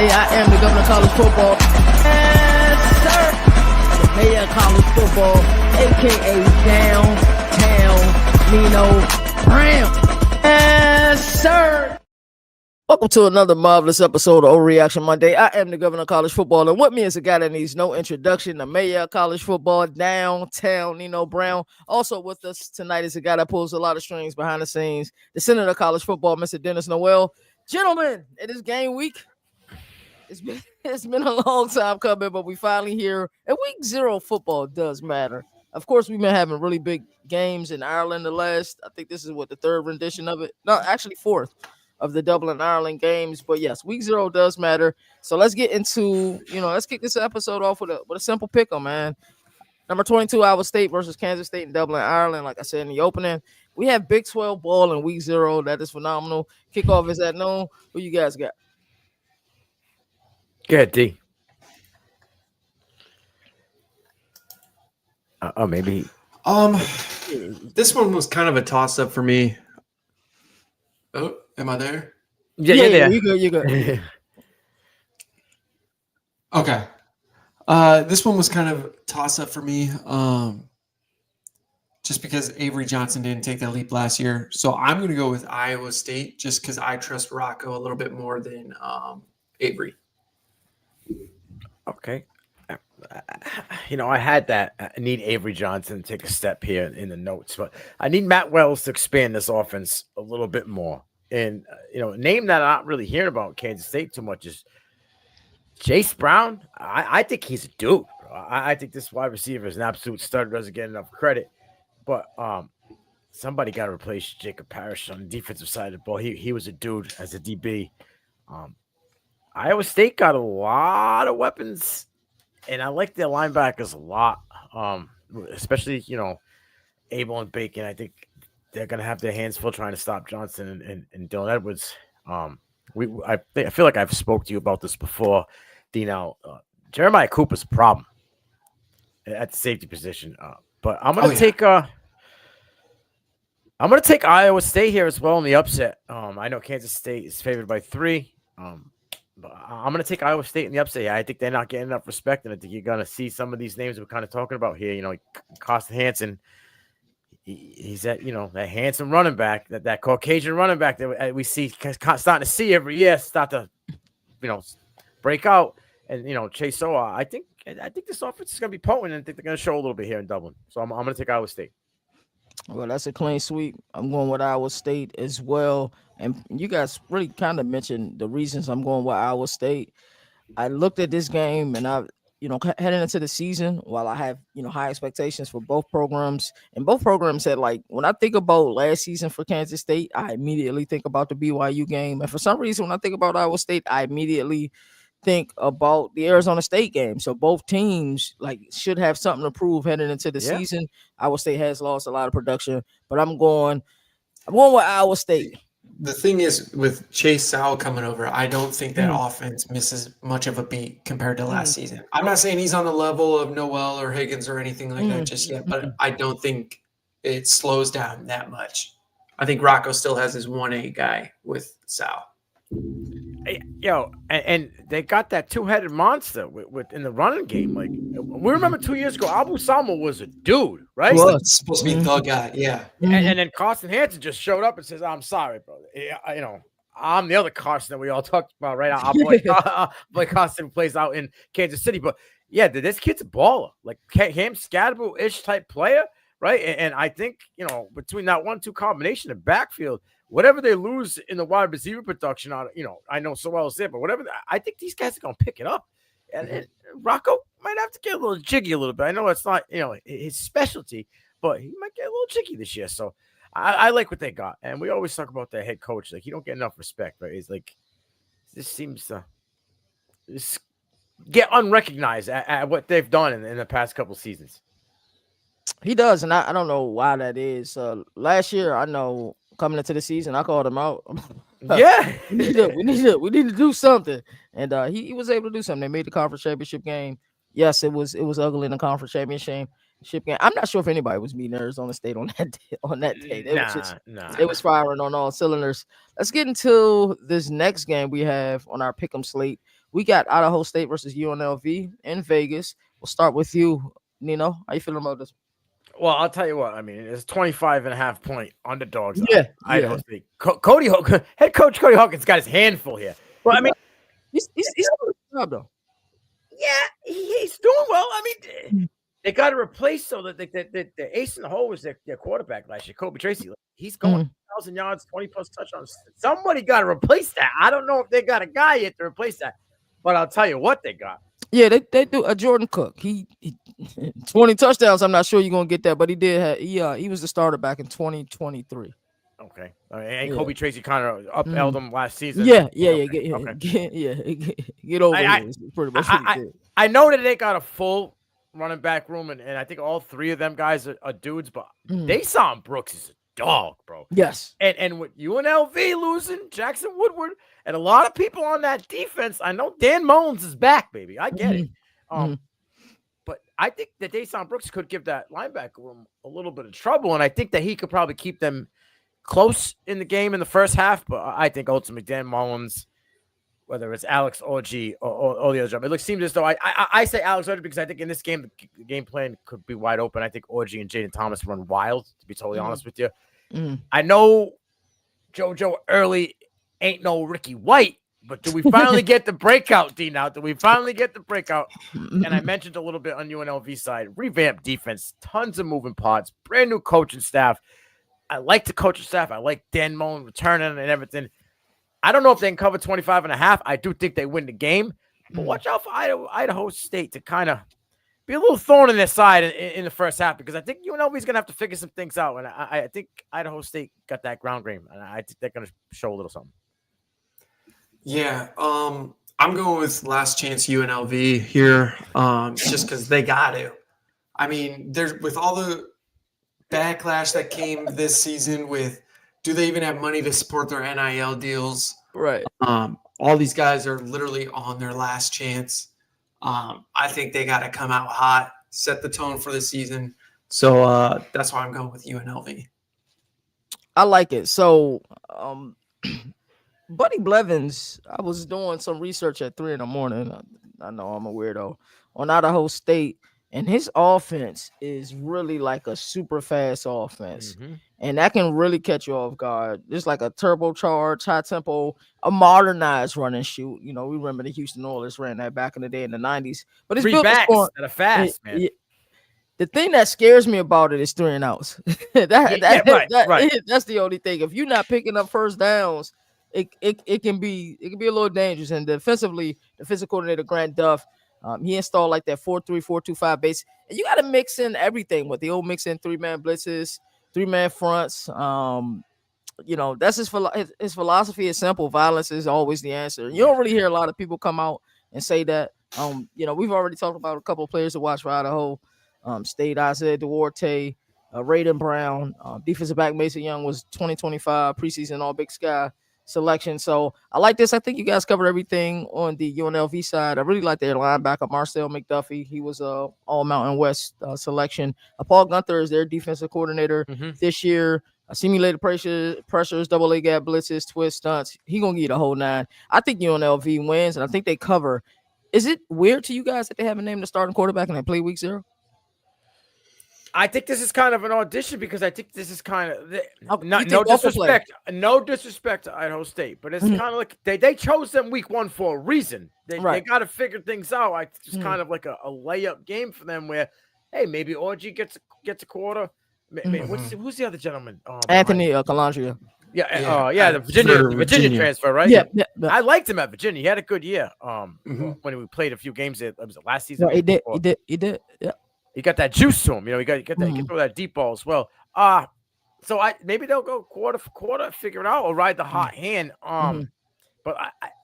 Monday. I am the governor of college football. Yes, sir. The mayor of college football, a.k.a. Downtown Nino Brown. Yes, sir. Welcome to another marvelous episode of Overreaction Monday. I am the governor of college football, and with me is a guy that needs no introduction, the mayor of college football, Downtown Nino Brown. Also with us tonight is a guy that pulls a lot of strings behind the scenes, the senator of college football, Mr. Dennis Noel. Gentlemen, it is game week. It's been a long time coming, but we finally here. And week 0 football does matter. Of course, we've been having really big games in Ireland I think this is the third rendition of it. No, actually fourth of the Dublin, Ireland games. But yes, week 0 does matter. So let's get into, let's kick this episode off with a simple pick 'em, man. Number 22, Iowa State versus Kansas State in Dublin, Ireland. Like I said in the opening, we have Big 12 ball in week 0. That is phenomenal. Kickoff is at noon. Who you guys got? Good, D. Maybe. This one was kind of a toss-up for me. Oh, am I there? Yeah. You good. Okay. This one was kind of a toss-up for me. Just because Avery Johnson didn't take that leap last year. So I'm going to go with Iowa State just because I trust Rocco a little bit more than Avery. Okay. I had that. I need Avery Johnson to take a step here in the notes, but I need Matt Wells to expand this offense a little bit more. And, a name that I'm not really hearing about Kansas State too much is Chase Brown. I think he's a dude. I think this wide receiver is an absolute stud, doesn't get enough credit. But somebody got to replace Jacob Parrish on the defensive side of the ball. He was a dude as a DB. Iowa State got a lot of weapons, and I like their linebackers a lot, especially, Abel and Bacon. I think they're going to have their hands full trying to stop Johnson and Dylan Edwards. I feel like I've spoke to you about this before, Dino. Jeremiah Cooper's a problem at the safety position, but I'm going to take Iowa State here as well in the upset. I know Kansas State is favored by 3. But I'm going to take Iowa State in the upset. I think they're not getting enough respect, and I think you're going to see some of these names we're kind of talking about here. Costin Hansen, he's that handsome running back, that Caucasian running back that we see starting to see every year start to, break out. And Chase Soa, I think this offense is going to be potent, and I think they're going to show a little bit here in Dublin. So I'm going to take Iowa State. Well, that's a clean sweep. I'm going with Iowa State as well. And you guys really kind of mentioned the reasons I'm going with Iowa State. I looked at this game and heading into the season, while I have, high expectations for both programs, and both programs said, when I think about last season for Kansas State, I immediately think about the BYU game. And for some reason, when I think about Iowa State, I immediately think about the Arizona State game. So both teams should have something to prove heading into the season. Iowa State has lost a lot of production, but I'm going with Iowa State. The thing is, with Chase Sowell coming over, I don't think that offense misses much of a beat compared to last season. I'm not saying he's on the level of Noel or Higgins or anything like that just yet, but I don't think it slows down that much. I think Rocco still has his 1A guy with Sowell. And they got that two-headed monster with in the running game. We remember 2 years ago, Abu Salma was a dude, right? Well, it's supposed to be the guy, yeah. And then Carson Hansen just showed up and says, "I'm sorry, brother. I'm the other Carson that we all talked about, right? Our boy Carson plays out in Kansas City, but yeah, this kid's a baller, Cam Scadaboo-ish type player, right? And I think between that 1-2 combination of backfield." Whatever they lose in the wide receiver production, I know so well as it, but whatever, I think these guys are going to pick it up. And Rocco might have to get a little jiggy a little bit. I know it's not, his specialty, but he might get a little jiggy this year. So I like what they got. And we always talk about their head coach. He don't get enough respect, right? He's this seems to get unrecognized at what they've done in the past couple seasons. He does, and I don't know why that is. Last year, I know coming into the season, I called him out. Yeah, we need to do something, and he was able to do something. They made the conference championship game. Yes, it was ugly in the conference championship game. I'm not sure if anybody was beating Arizona State on that day. It was firing on all cylinders. Let's get into this next game we have on our pick'em slate. We got Idaho State versus UNLV in Vegas. We'll start with you, Nino. How you feeling about this? Well, I'll tell you what. I mean, it's 25.5 point underdogs. Yeah, Idaho State. Head coach Cody Hawkins got his handful here. Well, I mean, he's doing a good job though. yeah, he's doing well. I mean, they got to replace so that the ace in the hole was their quarterback last year, Kobe Tracy. He's going 1,000 yards, 20 plus touchdowns. Somebody got to replace that. I don't know if they got a guy yet to replace that, but I'll tell you what they got. Yeah, they do a Jordan Cook. He 20 touchdowns. I'm not sure you're gonna get that, but he did have he was the starter back in 2023. Okay, and Kobe Tracy kind of upheld him last season. Yeah. Get Get over it. Pretty much. I know that they got a full running back room, and I think all three of them guys are dudes, but Dason Brooks is a dog, bro. Yes. And with UNLV losing Jackson Woodward and a lot of people on that defense, I know Dan Mullins is back, baby. I get it. But I think that Dason Brooks could give that linebacker room a little bit of trouble, and I think that he could probably keep them close in the game in the first half. But I think ultimately Dan Mullins, whether it's Alex Orji or the other job, it seems as though I say Alex Orji because I think in this game the game plan could be wide open. I think Orji and Jaden Thomas run wild, to be totally honest with you. I know JoJo Early ain't no Ricky White, but do we finally get the breakout, D? Now, do we finally get the breakout? And I mentioned a little bit on UNLV side, revamped defense, tons of moving parts, brand new coaching staff. I like the coaching staff. I like Dan Mullen returning and everything. I don't know if they can cover 25.5. I do think they win the game, but watch out for Idaho State to kind of be a little thorn in their side in the first half, because I think UNLV is going to have to figure some things out. And I think Idaho State got that ground game, and I think they're going to show a little something. Yeah, I'm going with last chance UNLV here, just because they got to. I mean, there's with all the backlash that came this season with, do they even have money to support their NIL deals? Right. All these guys are literally on their last chance. I think they got to come out hot, set the tone for the season. So that's why I'm going with UNLV. I like it. So, Buddy Blevins, I was doing some research at 3 a.m. I know I'm a weirdo on Idaho State, and his offense is really like a super fast offense, and that can really catch you off guard. It's like a turbocharged, high tempo, a modernized run and shoot. You know, we remember the Houston Oilers ran that back in the day in the 90s, but it's built backs that are fast, man. The thing that scares me about it is 3 and outs. That's the only thing. If you're not picking up first downs, it can be a little dangerous. And defensively, defensive coordinator Grant Duff, he installed like that 4-3, 4-2-5 base. And you got to mix in everything with the old mix in 3-man blitzes, 3-man fronts. You know, that's his philosophy is simple. Violence is always the answer. You don't really hear a lot of people come out and say that. You know, we've already talked about a couple of players to watch for Idaho State. Isaiah Duarte, Raiden Brown, defensive back Mason Young was 2025 preseason All Big Sky selection. So I like this. I think you guys covered everything on the UNLV side. I really like their linebacker Marcel McDuffie. He was a All Mountain West selection. Paul Gunther is their defensive coordinator this year. Simulated pressures, double A gap blitzes, twist stunts. He gonna get the whole 9. I think UNLV wins, and I think they cover. Is it weird to you guys that they haven't named the starting quarterback and they play week 0? I think this is kind of an audition, because I think this is kind of no disrespect to Idaho State, but it's kind of like they chose them week 1 for a reason. They got to figure things out. It's just kind of like a layup game for them where, hey, maybe Orji gets a quarter. Who's the other gentleman? Anthony Calandria. The Virginia transfer, right? Yeah. I liked him at Virginia. He had a good year. When we played a few games, it was last season. No, he did. Yeah. He got that juice to him. You know, he can throw that deep ball as well. So maybe they'll go quarter for quarter, figure it out, or ride the hot hand. But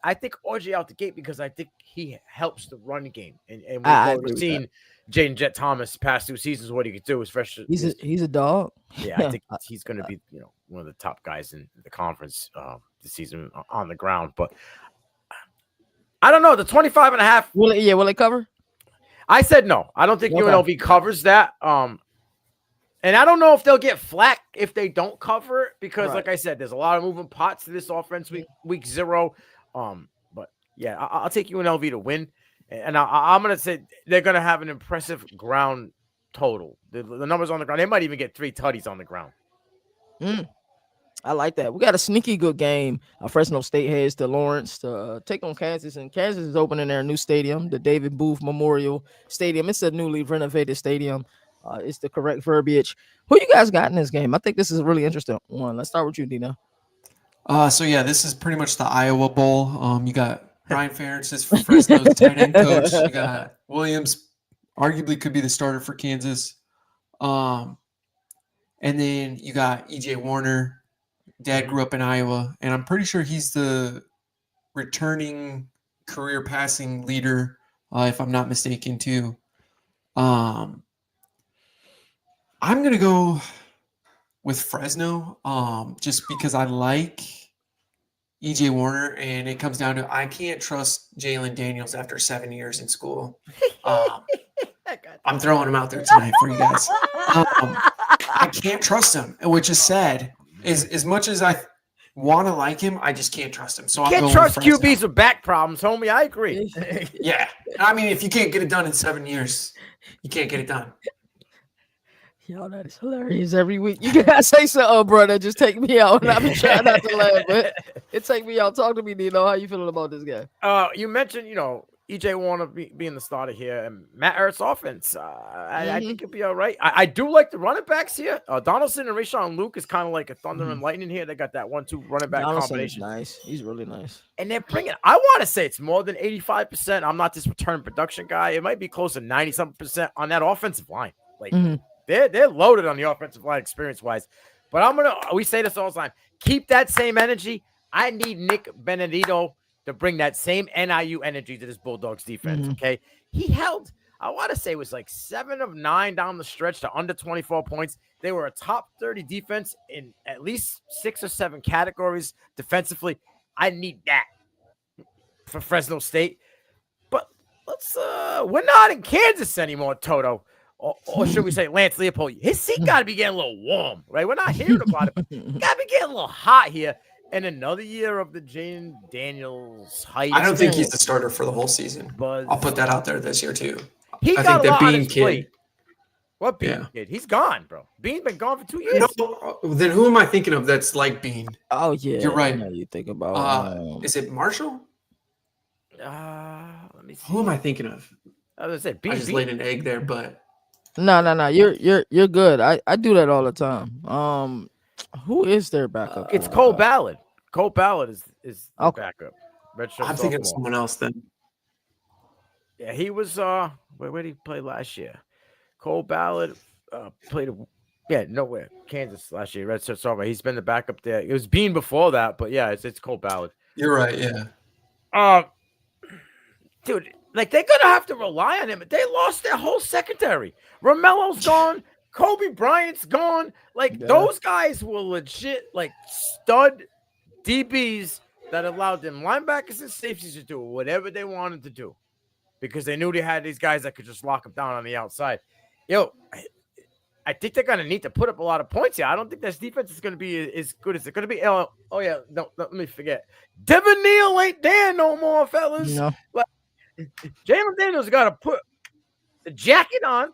I think Orji out the gate, because I think he helps the run game, and we've seen Jaden Jet Thomas past 2 seasons what he could do, especially he's a dog. Yeah, I think he's going to be one of the top guys in the conference this season on the ground. But I don't know, the 25.5. Will it cover? I said no. I don't think UNLV covers that. And I don't know if they'll get flack if they don't cover it, because like I said, there's a lot of moving parts to this offense week 0. But yeah, I'll I'll take UNLV to win. And I'm going to say they're going to have an impressive ground total. The numbers on the ground, they might even get 3 tutties on the ground. I like that. We got a sneaky good game. Fresno State heads to Lawrence to take on Kansas, and Kansas is opening their new stadium, the David Booth Memorial Stadium. It's a newly renovated stadium. It's the correct verbiage. Who you guys got in this game? I think this is a really interesting one. Let's start with you, Dina. So yeah, this is pretty much the Iowa Bowl. You got Brian Ferentz is Fresno's tight end coach. You got Williams, arguably could be the starter for Kansas. And then you got EJ Warner. Dad grew up in Iowa, and I'm pretty sure he's the returning career passing leader, if I'm not mistaken, too. I'm going to go with Fresno just because I like EJ Warner, and it comes down to I can't trust Jalen Daniels after 7 years in school. I'm throwing him out there tonight for you guys. I can't trust him, which is sad. As much as I want to like him, I just can't trust him. So I'm can't trust QBs with back problems, homie. I agree. Yeah. I mean, if you can't get it done in 7 years, you can't get it done. Yo, that is hilarious every week. You gotta say something, brother. Just take me out. And I've been trying not to laugh, but it take me out. Talk to me, Dino. How you feeling about this guy? You mentioned, EJ Warner being the starter here, and Matt Ertz offense. I think it'll be all right. I do like the running backs here. Donaldson and Rashawn Luke is kind of like a thunder and lightning here. They got that 1-2 running back combination. Nice. He's really nice. And they're bringing, I want to say it's more than 85%. I'm not this return production guy. It might be close to 90-something% on that offensive line. Like they're loaded on the offensive line experience-wise. But we say this all the time. Keep that same energy. I need Nick Benedito to bring that same NIU energy to this Bulldogs defense, okay? He held, I want to say it was like 7 of 9 down the stretch to under 24 points. They were a top 30 defense in at least 6 or 7 categories defensively. I need that for Fresno State. But we're not in Kansas anymore, Toto. Or should we say Lance Leopold? His seat got to be getting a little warm, right? We're not hearing about it, but got to be getting a little hot here. And another year of the Jalen Daniels hype. I don't think he's the starter for the whole season. I'll put that out there this year too. I think that Bean kid. What Bean kid? He's gone, bro. Bean been gone for 2 years. No, then who am I thinking of that's like Bean? Oh yeah, you're right. You think about is it Marshall? Let me see. Who am I thinking of? I was gonna say Bean. I just laid an egg there, but no. You're good. I do that all the time. Who is their backup? It's Cole Ballard. Cole Ballard is the backup. I'm thinking of someone else then. Yeah, he was where did he play last year? Cole Ballard played nowhere. Kansas last year. Red Shirt sophomore. He's been the backup there. It was Bean before that, but yeah, it's Cole Ballard. You're right, yeah. Dude, like they're gonna have to rely on him. They lost their whole secondary. Romelo's gone. Kobe Bryant's gone. Like those guys were legit like stud DBs that allowed them linebackers and safeties to do whatever they wanted to do because they knew they had these guys that could just lock them down on the outside. I think they're going to need to put up a lot of points here. I don't think this defense is going to be as good as it's going to be. Oh yeah. No, let me forget. Devin Neal ain't there no more, fellas. No. But Jalen Daniels got to put the jacket on,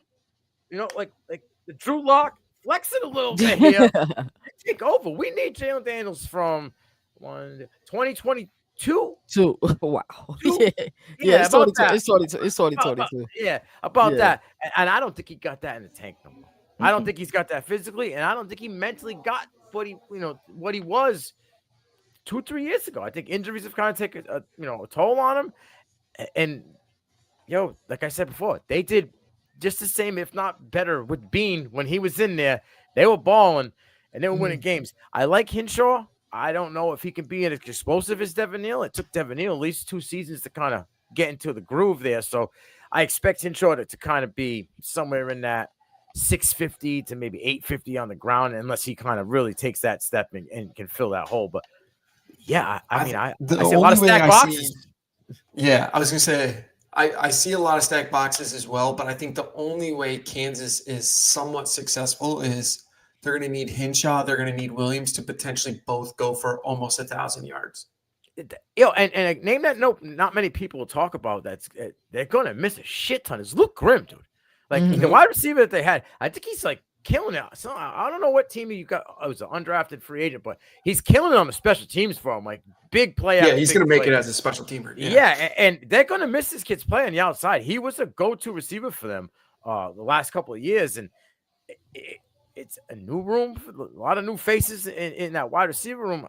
like the Drew Lock, flex it a little bit here. Take over. We need Jalen Daniels from 2022. Wow. Yeah, it's 22. It's 2022. Yeah, about that. And I don't think he got that in the tank no more. I don't think he's got that physically, and I don't think he mentally got what he was 2-3 years ago. I think injuries have kind of taken a toll on him. And like I said before, they did just the same, if not better, with Bean when he was in there. They were balling and they were winning games. I like Hinshaw. I don't know if he can be as explosive as Devin Neal. It took Devin Neal at least 2 seasons to kind of get into the groove there. So I expect Hinshaw to kind of be somewhere in that 650 to maybe 850 on the ground, unless he kind of really takes that step and can fill that hole. But yeah, I see a lot of stacked boxes. I was going to say, I see a lot of stacked boxes as well, but I think the only way Kansas is somewhat successful is they're going to need Hinshaw, they're going to need Williams to potentially both go for almost 1,000 yards. and name that not many people will talk about. They're gonna miss a shit ton. It's Luke Grimm, dude. Like the wide receiver that they had, I think he's like killing it. So I don't know what team you got. Oh, it was an undrafted free agent, but he's killing it on the special teams for him. Like big play. Yeah, he's going to make it as a special teamer. Yeah, and they're going to miss this kid's play on the outside. He was a go-to receiver for them the last couple of years, and it's a new room, a lot of new faces in that wide receiver room.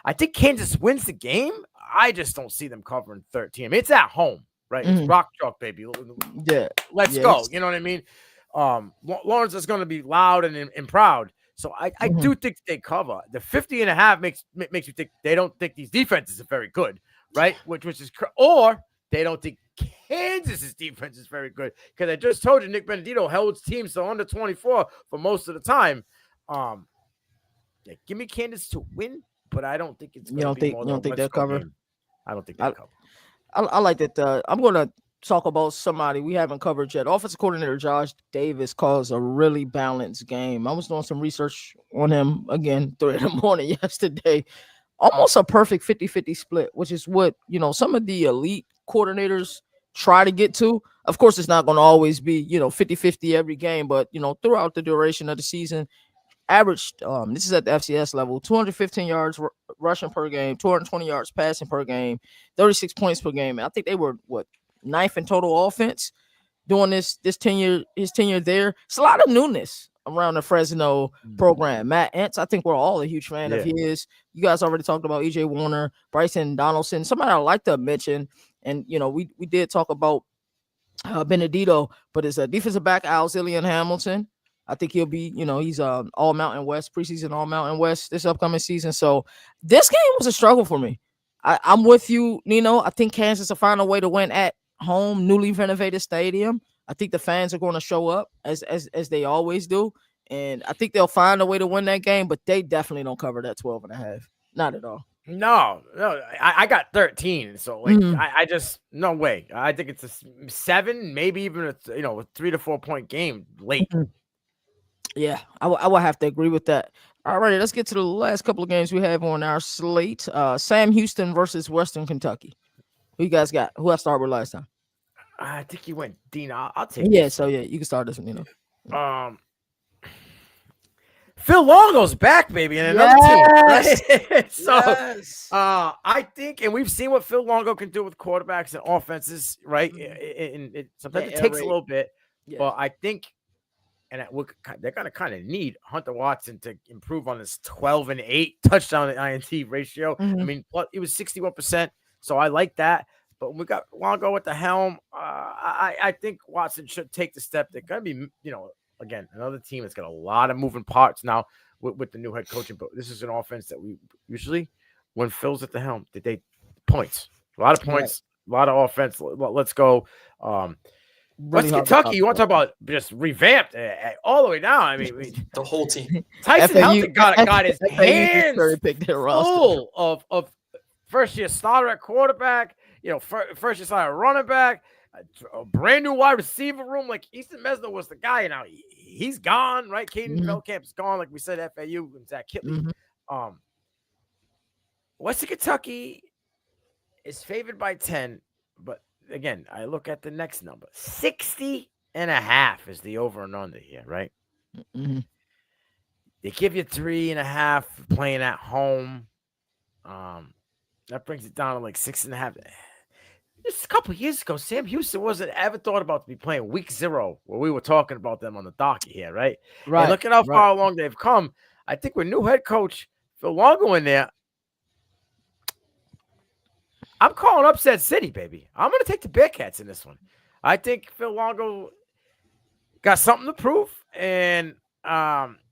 I think Kansas wins the game. I just don't see them covering 13. I mean, it's at home, right? It's Rock Chalk, baby. Yeah, let's go. You know what I mean? Lawrence is going to be loud and proud. So I do think they cover. The 50.5 makes you think they don't think these defenses are very good, right? Which is or they don't think Kansas's defense is very good, because I just told you Nick Benedito held his team so under 24 for most of the time. Yeah, give me Kansas to win, but I don't think it's. You don't think they'll cover? I don't think they'll cover. I like that. I'm going to talk about somebody we haven't covered yet. Offensive coordinator Josh Davis calls a really balanced game. I was doing some research on him again 3 a.m. yesterday. Almost a perfect 50-50 split, which is what, some of the elite coordinators try to get to. Of course, it's not going to always be, 50-50 every game, but, throughout the duration of the season, averaged, this is at the FCS level, 215 yards rushing per game, 220 yards passing per game, 36 points per game. And I think they were, 9th in total offense doing his tenure there. It's a lot of newness around the Fresno program. Matt Entz, I think we're all a huge fan of his. You guys already talked about EJ Warner, Bryson Donaldson. Somebody I'd like to mention, and we did talk about Benedito, but it's a defensive back, Alzillian Hamilton. I think he'll be, he's all Mountain West, preseason all Mountain West this upcoming season. So this game was a struggle for me. I'm with you, Nino. I think Kansas will find a way to win at home, newly renovated stadium. I think the fans are going to show up as they always do. And I think they'll find a way to win that game, but they definitely don't cover that 12.5. Not at all. No, I got 13. So I just, no way. I think it's a 7, maybe even a 3 to 4 point game late. Yeah, I will have to agree with that. All right, let's get to the last couple of games we have on our slate. Sam Houston versus Western Kentucky. Who you guys got? Who I started with last time? I think you went Dean. I'll take. Yeah, so you can start this one. Phil Longo's back, baby, and another team. Right? So, I think, and we've seen what Phil Longo can do with quarterbacks and offenses, right? And sometimes it takes a little bit, but I think, and they're going to kind of need Hunter Watson to improve on this 12-8 touchdown to INT ratio. I mean, it was 61%, so I like that. But we got Longo at the helm. I think Watson should take the step. They're going to be, again, another team that's got a lot of moving parts now with the new head coaching. But this is an offense that we usually, when Phil's at the helm, they points. A lot of points, a lot of offense. Let's go. West Kentucky, you want to talk about just revamped all the way down. I mean, the whole team. Tyson Helton got his hands full of first-year starter at quarterback, first-year starter at running back, a brand-new wide receiver room. Like, Easton Mesner was the guy. Now, he's gone, right? Caden Feldkamp's gone, like we said, FAU and Zach Kitley. Western Kentucky is favored by 10, but again, I look at the next number. 60.5 is the over and under here, right? They give you 3.5 playing at home. That brings it down to like 6.5. Just a couple of years ago, Sam Houston wasn't ever thought about to be playing week 0, where we were talking about them on the docket here, right? Right. And look at how far along they've come. I think with new head coach Phil Longo in there, I'm calling upset city, baby. I'm going to take the Bearcats in this one. I think Phil Longo got something to prove, and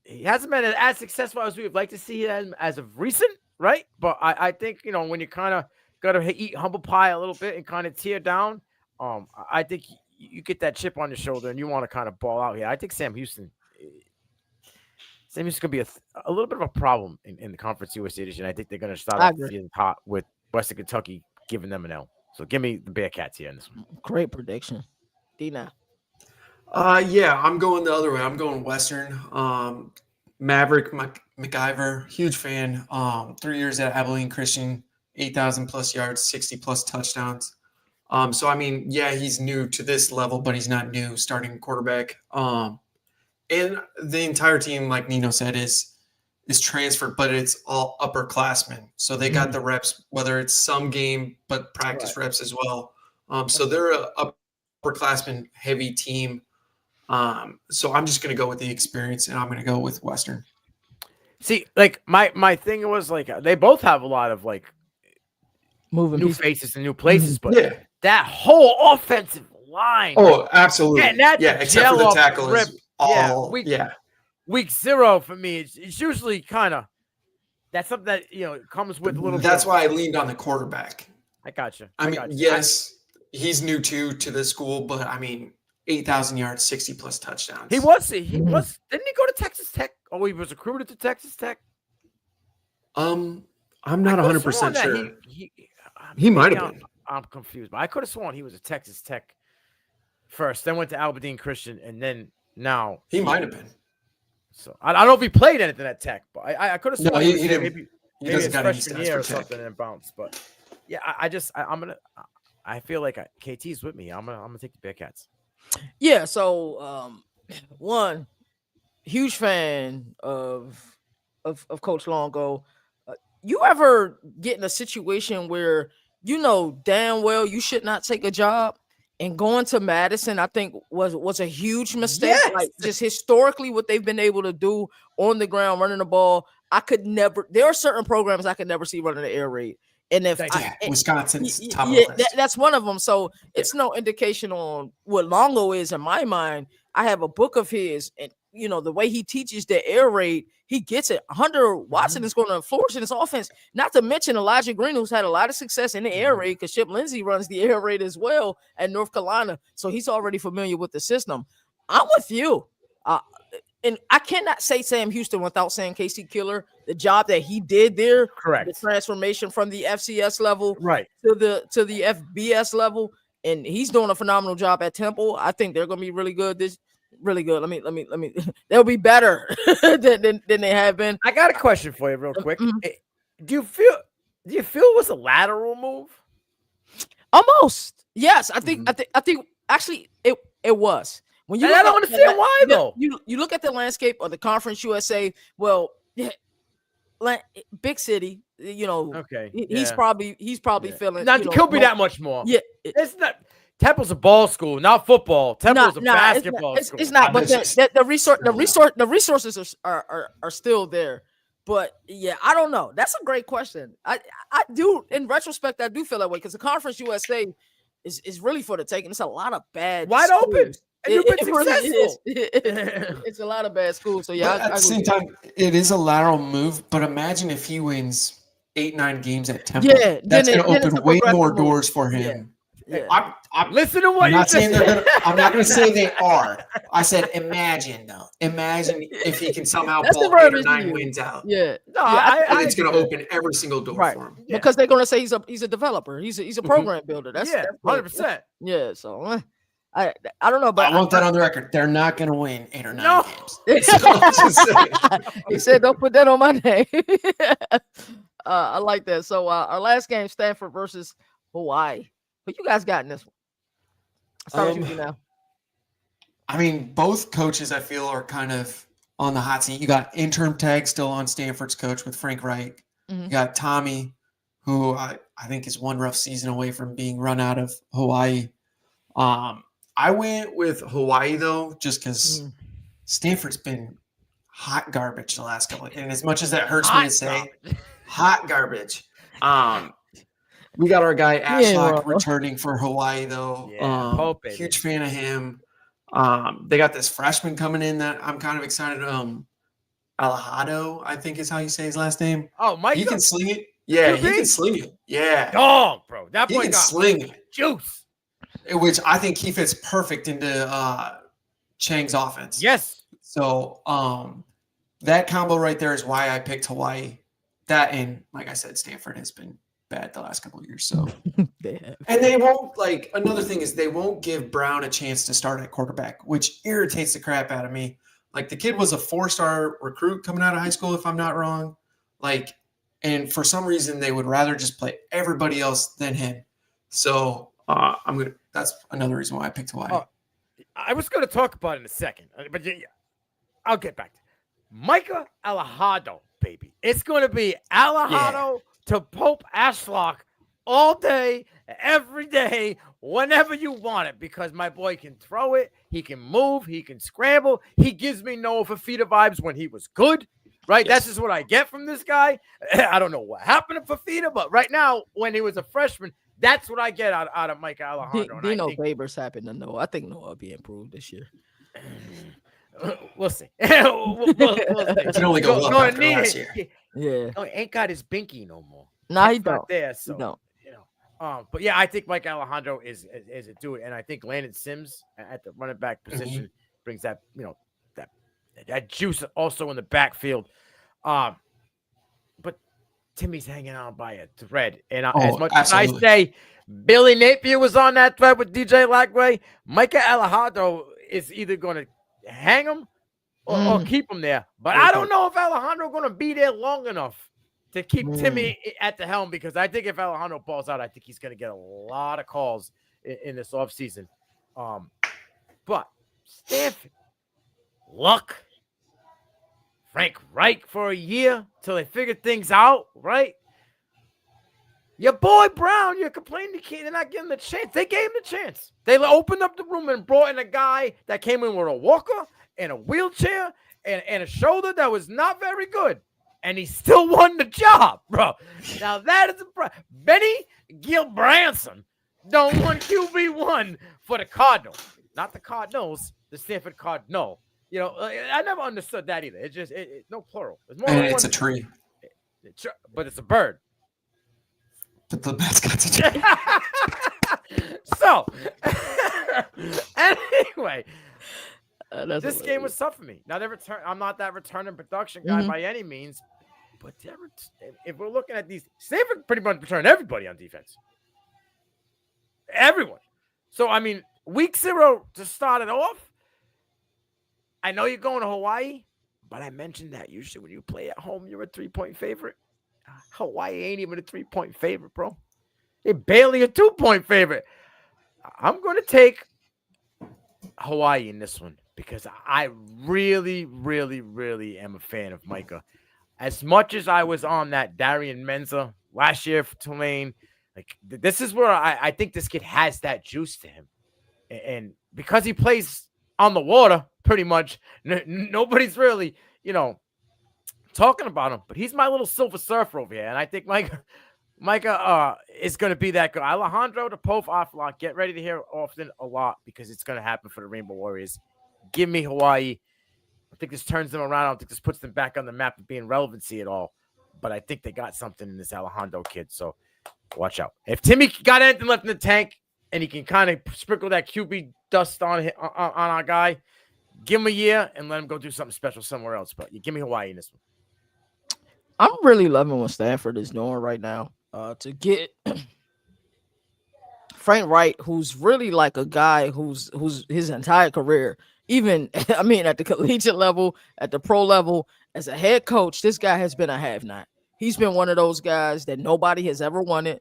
he hasn't been as successful as we would like to see him as of recent, right? But I think, when you kind of got to eat humble pie a little bit and kind of tear down, I think you get that chip on your shoulder and you want to kind of ball out here. I think Sam Houston's going to be a little bit of a problem in the Conference USA edition. I think they're going to start off the season hot with Western Kentucky giving them an L. So give me the Bearcats here in this one. Great prediction. Dina. Yeah, I'm going the other way. I'm going Western. Maverick McIver, huge fan. 3 years at Abilene Christian 8,000 plus yards, 60 plus touchdowns. So I mean, yeah, he's new to this level, but he's not new starting quarterback. And the entire team, like Nino said, is transferred, but it's all upperclassmen. So they got the reps, whether it's some game, but practice reps as well. So they're a upperclassman heavy team. So I'm just going to go with the experience, and I'm going to go with Western. See, like my thing was like they both have a lot of like moving new pieces. faces and new places, but Yeah. that whole offensive line. Oh, absolutely. Yeah, except for the tackle is all Week 0 for me, it's usually kind of that's something that comes with a little. That's why I leaned on the quarterback. I got you. I mean, yes, he's new to the school, but I mean, 8,000 yards, 60 plus touchdowns. He was. Didn't he go to Texas Tech? Oh, he was recruited to Texas Tech. I'm not 100% sure. He might have been. I'm confused, but I could have sworn he was a Texas Tech first, then went to Aberdeen Christian, and then now he might have been. So I don't know if he played anything at Tech, but I could have sworn he didn't. Maybe his freshman year or something and bounce. But yeah, I feel like KT's with me. I'm gonna take the Bearcats. Yeah. So one huge fan of Coach Longo. You ever get in a situation where you know damn well you should not take a job? And going to Madison, I think was a huge mistake. Yes. Like just historically, what they've been able to do on the ground, running the ball. I could never. There are certain programs I could never see running the air raid. And if Wisconsin's top of the list. That's one of them. So it's no indication on what Longo is in my mind. I have a book of his, and the way he teaches the air raid, he gets it. Hunter Watson is going to flourish in his offense. Not to mention Elijah Green, who's had a lot of success in the air raid because Chip Lindsey runs the air raid as well at North Carolina. So he's already familiar with the system. I'm with you. And I cannot say Sam Houston without saying Casey Killer. The job that he did there, correct. The transformation from the FCS level right to the FBS level, and he's doing a phenomenal job at Temple. I think they're going to be really good. Really good. Let me. They'll be better than they have been. I got a question for you, real quick. Do you feel it was a lateral move? Almost. Yes, I think actually it was. When you I don't understand why though. You look at the landscape of the Conference USA. Well, big city. Okay. He's probably feeling. Not could be that much more. Yeah, it's not. Temple's a ball school, not football. Temple's a basketball school. It's not, but the resources are still there. But yeah, I don't know. That's a great question. I do, in retrospect, I do feel that way because the Conference USA is really for the taking. It's a lot of bad wide schools. open. And you've been successful. It's a lot of bad schools. So yeah, at the same time, it is a lateral move. But imagine if he wins 8-9 games at Temple. Yeah, that's going to open way more doors for him. Yeah. I'm listen to what you just said. I'm not going to say they are. I said imagine though. Imagine if he can somehow pull 8 or 9 wins out. Yeah, it's going to open every single door for him. Yeah. Because they're going to say he's a developer. He's a program builder. That's 100%. Yeah. So I don't know, but I want that on the record. They're not going to win 8 or 9 games. He said, "Don't put that on my name." I like that. So our last game, Stanford versus Hawaii. But you guys got in this one. Start with you now. I mean, both coaches I feel are kind of on the hot seat. You got interim tag still on Stanford's coach with Frank Reich. You got Tommy, who I think is one rough season away from being run out of Hawaii. I went with Hawaii though, just because Stanford's been hot garbage the last couple. And as much as that hurts me to say, hot garbage. We got our guy Ashlock returning for Hawaii though. Huge fan of him. They got this freshman coming in that I'm kind of excited. Alejado, I think is how you say his last name. Oh, Mike, he can sling it. Yeah, he can sling it. Yeah, dog, bro. That boy can sling it. Juice. Which I think he fits perfect into Chang's offense. Yes. So that combo right there is why I picked Hawaii. That and like I said, Stanford has been bad the last couple of years. So and they won't another thing is they won't give Brown a chance to start at quarterback, which irritates the crap out of me. Like the kid was a 4-star recruit coming out of high school, if I'm not wrong. And and for some reason they would rather just play everybody else than him. So that's another reason why I picked Hawaii. I was going to talk about it in a second, but I'll get back to it. Micah Alejandro, baby. It's going to be Alejandro to Pope Ashlock all day, every day, whenever you want it, because my boy can throw it, he can move, he can scramble. He gives me Noah Fafita vibes when he was good, right? Yes. That's just what I get from this guy. I don't know what happened to Fafita, but right now, when he was a freshman, that's what I get out of Micah Alejandro. Dino Babers happened to Noah. I think Noah will be improved this year. We'll see. we'll see. It can only go up after last year. Yeah. No, he ain't got his binky no more. No, he don't. There, so, he don't. But yeah, I think Mike Alejandro is a do it, and I think Landon Sims at the running back position brings that that juice also in the backfield. But Timmy's hanging on by a thread, and as much as I say, Billy Napier was on that thread with DJ Lagway, Micah Alejandro is either going to hang him or keep him there. But I don't know if Alejandro going to be there long enough to keep Timmy at the helm, because I think if Alejandro balls out, I think he's going to get a lot of calls in this offseason. But Stanford, Luck, Frank Reich for a year till they figure things out, right? Your boy Brown, you're complaining they're not giving the chance. They gave him the chance. They opened up the room and brought in a guy that came in with a walker and a wheelchair and a shoulder that was not very good. And he still won the job, bro. Now that is a Benny Gilbranson don't won QB1 for the Cardinals. Not the Cardinals, the Stanford Cardinal. You know, I never understood that either. It's just no plural. It's more it's a tree. But it's a bird. But the mascot's a tree. So, anyway, this game was tough for me. Now, I'm not that return and production guy by any means, but if we're looking at these, Stanford pretty much returned everybody on defense. Everyone. So, I mean, week 0 to start it off, I know you're going to Hawaii, but I mentioned that usually when you play at home, you're a 3-point favorite. Hawaii ain't even a 3-point favorite, bro. They're barely a 2-point favorite. I'm going to take Hawaii in this one because I really, really, really am a fan of Micah. As much as I was on that Darian Menza last year for Tulane, like this is where I think this kid has that juice to him. And because he plays on the water, pretty much, nobody's really, talking about him. But he's my little Silver Surfer over here. And I think Micah is going to be that guy. Alejandro to Pope Aflock. Get ready to hear often a lot because it's going to happen for the Rainbow Warriors. Give me Hawaii. I think this turns them around. I don't think this puts them back on the map of being relevancy at all. But I think they got something in this Alejandro kid. So watch out. If Timmy got anything left in the tank and he can kind of sprinkle that QB dust on our guy, give him a year and let him go do something special somewhere else. But you give me Hawaii in this one. I'm really loving what Stanford is doing right now. To get Frank Wright, who's really like a guy who's his entire career, even at the collegiate level, at the pro level, as a head coach, this guy has been a have-not. He's been one of those guys that nobody has ever wanted.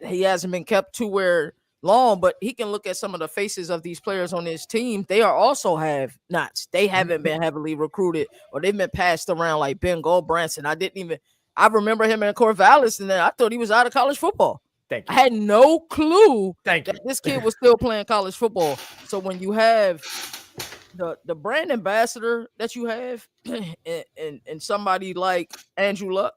He hasn't been kept to where long, but he can look at some of the faces of these players on his team. They are also have-nots. They haven't been heavily recruited, or they've been passed around like Ben Goldbranson. I remember him in Corvallis, and then I thought he was out of college football. Thank you. I had no clue that this kid was still playing college football. So when you have the brand ambassador that you have and somebody like Andrew Luck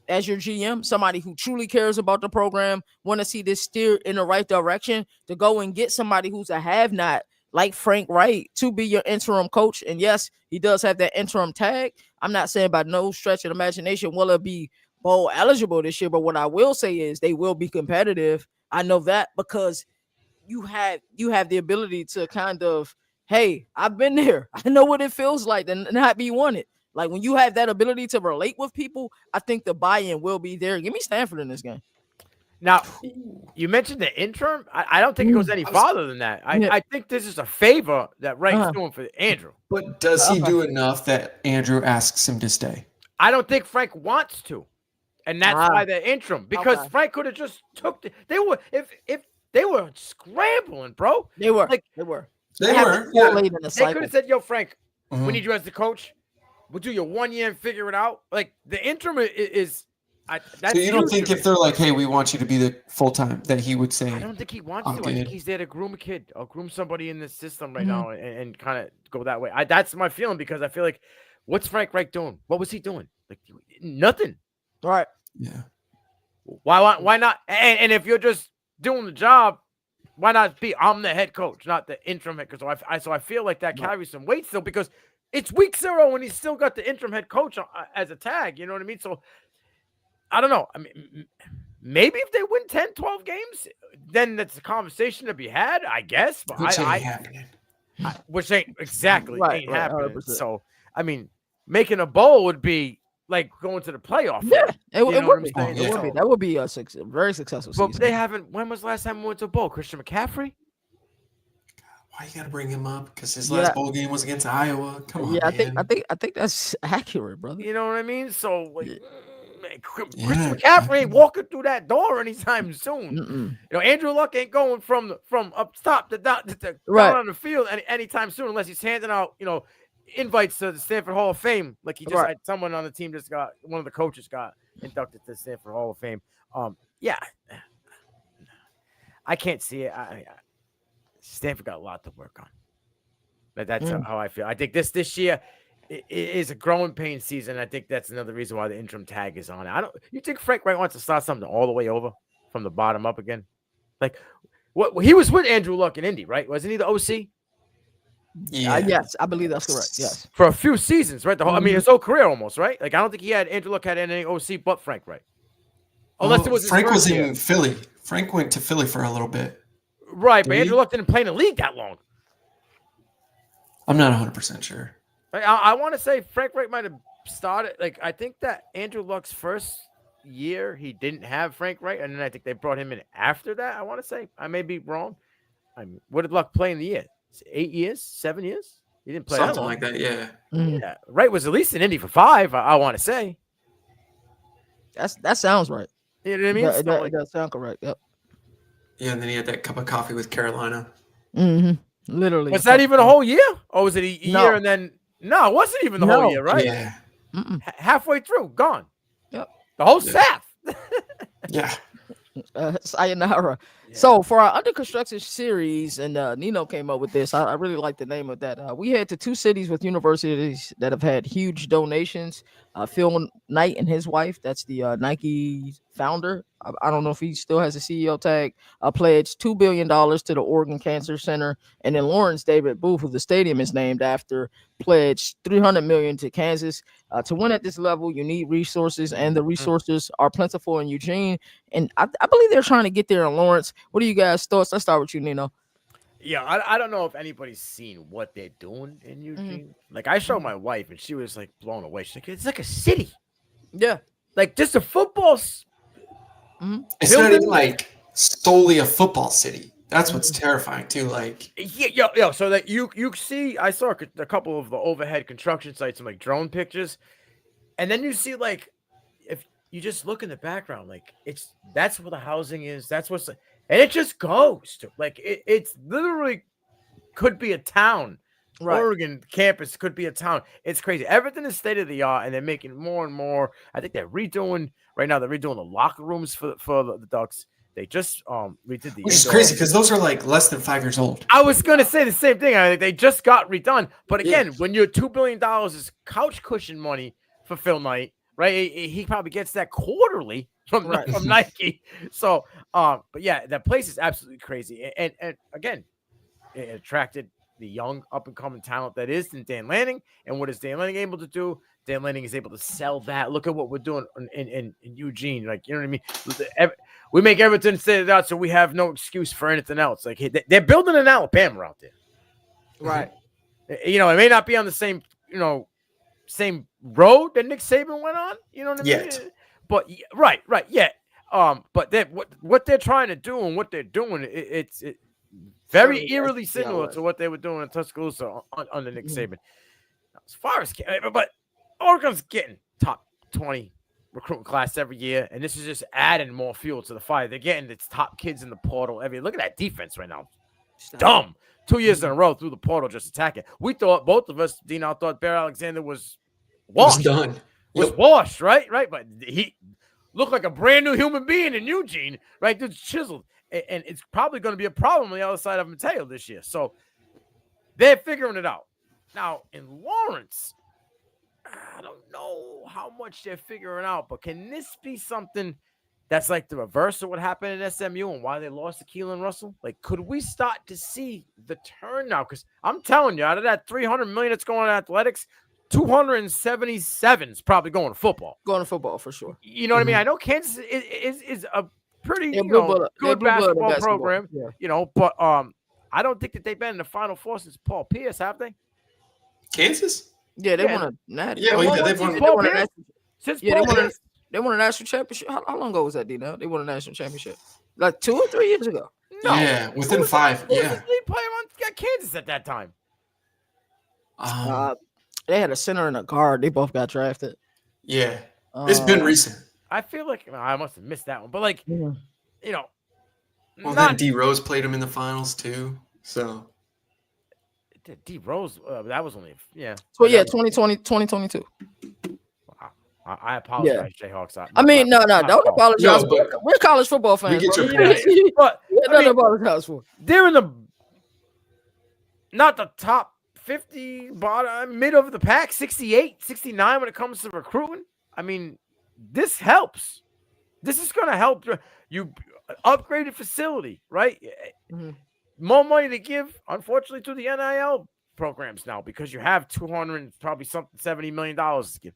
as your GM, somebody who truly cares about the program, want to see this steer in the right direction, to go and get somebody who's a have-not like Frank Wright to be your interim coach. And yes, he does have that interim tag. I'm not saying by no stretch of imagination will it be bowl eligible this year, but what I will say is they will be competitive. I know that because you have the ability to kind of, hey, I've been there. I know what it feels like to not be wanted. Like when you have that ability to relate with people, I think the buy-in will be there. Give me Stanford in this game. Now, you mentioned the interim. I don't think it goes any farther than that. I think this is a favor that Wright's doing for Andrew. But does he do enough that Andrew asks him to stay? I don't think Frank wants to. and that's why they're interim, because Frank could have just took they were if they were scrambling, bro. They were. They late in the cycle. They could have said, "Yo, Frank, we need you as the coach. We'll do your 1 year and figure it out." Like the interim is. So you don't think if they're like, "Hey, we want you to be the full time," that he would say? I don't think he wants to. I think he's there to groom a kid or groom somebody in the system right now and kind of go that way. That's my feeling, because I feel like, what's Frank Reich doing? What was he doing? Like nothing. Right. Yeah. Why not? And if you're just doing the job, why not be? I'm the head coach, not the interim head coach. So I feel like that carries some weight still, because it's week 0 and he's still got the interim head coach as a tag. You know what I mean? So. I don't know. I mean, maybe if they win 10, 12 games, then that's a conversation to be had, I guess. But which ain't happening. Which ain't exactly ain't happening. 100%. So, I mean, making a bowl would be like going to the playoff. Yeah, it would be. It would be. That would be a very successful season. But they haven't. When was the last time we went to a bowl? Christian McCaffrey? Why you gotta bring him up? Because his last bowl game was against Iowa. Come on, man. I think that's accurate, brother. You know what I mean? So like. Christian McCaffrey ain't walking through that door anytime soon. You know, Andrew Luck ain't going from up top to down on the field anytime soon, unless he's handing out, invites to the Stanford Hall of Fame. Like he just had someone on the team one of the coaches got inducted to the Stanford Hall of Fame. I can't see it. Stanford got a lot to work on. But that's how I feel. I think this year. It is a growing pain season. I think that's another reason why the interim tag is on it. You think Frank Wright wants to start something all the way over from the bottom up again? Like what he was with Andrew Luck in Indy, right? Wasn't he the OC? Yeah. Yes, I believe that's correct. Yes. For a few seasons, right? I mean, his whole career almost, right? Like I don't think Andrew Luck had any OC but Frank Wright. Unless it was Frank was in Philly. Frank went to Philly for a little bit. Right, but Andrew Luck didn't play in the league that long. I'm not 100% sure. I want to say Frank Wright might have started. Like I think that Andrew Luck's first year he didn't have Frank Wright, and then I think they brought him in after that. I want to say I may be wrong. What did Luck play in the year? 8 years, 7 years? He didn't play something like that. Yeah. Yeah. Wright was at least in Indy for 5. I want to say. That sounds right. You know what I mean? It does sound correct. Yep. Yeah, and then he had that cup of coffee with Carolina. Literally. Was that even a whole year? Or was it a year and then? No, it wasn't even the whole year, right? Yeah. Halfway through, gone. Yep. The whole staff. Yeah. Sayonara. Yeah. So for our under construction series, and Nino came up with this. I really like the name of that. We head to 2 cities with universities that have had huge donations. Phil Knight and his wife, that's the Nike founder. I don't know if he still has a CEO tag. Pledged $2 billion to the Oregon Cancer Center, and then Lawrence David Booth, who the stadium is named after, pledged $300 million to Kansas. To win at this level, you need resources, and the resources are plentiful in Eugene. And I believe they're trying to get there in Lawrence. What are you guys' thoughts? Let's start with you, Nino. Yeah, I don't know if anybody's seen what they're doing in Eugene. Like I showed my wife, and she was like blown away. She's like, "It's like a city." Yeah, like just a football. It's not even like solely a football city. That's what's terrifying too. Like, yo. So that you see, I saw a couple of the overhead construction sites and like drone pictures, and then you see like if you just look in the background, like that's where the housing is. That's what's and it just goes to like it's literally could be a town. Right. Oregon campus could be a town. It's crazy. Everything is state of the art, and they're making more and more. I think they're redoing right now. They're redoing the locker rooms for the Ducks. They just redid the. Which is crazy because those are like less than 5 years old. I was gonna say the same thing. I think they just got redone. But again, when you're $2 billion is couch cushion money for Phil Knight, right? He probably gets that quarterly from Nike. So, but yeah, that place is absolutely crazy. And again, it attracted the young up-and-coming talent that is in Dan Lanning. And what is Dan Lanning able to do? Dan Lanning is able to sell that. Look at what we're doing in Eugene. Like, you know what I mean? We make everything state of the art, so we have no excuse for anything else. Like, they're building an Alabama out there. Right. You know, it may not be on the same, same road that Nick Saban went on. You know what I mean? But, right, yeah. But what they're trying to do and what they're doing, it's very eerily similar to what they were doing in Tuscaloosa under Nick Saban. As far as, but Oregon's getting top 20 recruiting class every year, and this is just adding more fuel to the fire. They're getting its top kids in the portal. Look at that defense right now. Dumb. 2 years in a row through the portal just attacking. We thought, both of us, Dino, thought Bear Alexander was washed. Done. Was washed, right? But he looked like a brand new human being in Eugene, right? Dude's chiseled. And it's probably going to be a problem on the other side of Mateo this year. So they're figuring it out. Now, in Lawrence, I don't know how much they're figuring out, but can this be something that's like the reverse of what happened at SMU and why they lost to Keelan Russell? Like, could we start to see the turn now? Because I'm telling you, out of that $300 million that's going on athletics, 277 is probably going to football. Going to football for sure. You know what I mean? I know Kansas is a pretty good basketball program, but I don't think that they've been in the Final Four since Paul Pierce, have they? Kansas? Yeah, they won a natty. Yeah, they've won. They won a national championship. How long ago was that, D-Now? They won a national championship like 2 or 3 years ago. No, yeah, within 5. Who was the lead player on Kansas at that time? They had a center and a guard. They both got drafted. Yeah, it's been recent. I feel like I must have missed that one, but like, Well, then D Rose played him in the finals too. So D Rose, that was only So 2020, 2022. I apologize, Jayhawks. Don't apologize. We're college football fans. We get your point. But nothing apologize for. They're in the not the top 50, bottom, mid of the pack, 68, 69 when it comes to recruiting. I mean, this helps. This is going to help you upgrade a facility, right? Mm-hmm. More money to give, unfortunately, to the NIL programs now because you have $70 million to give.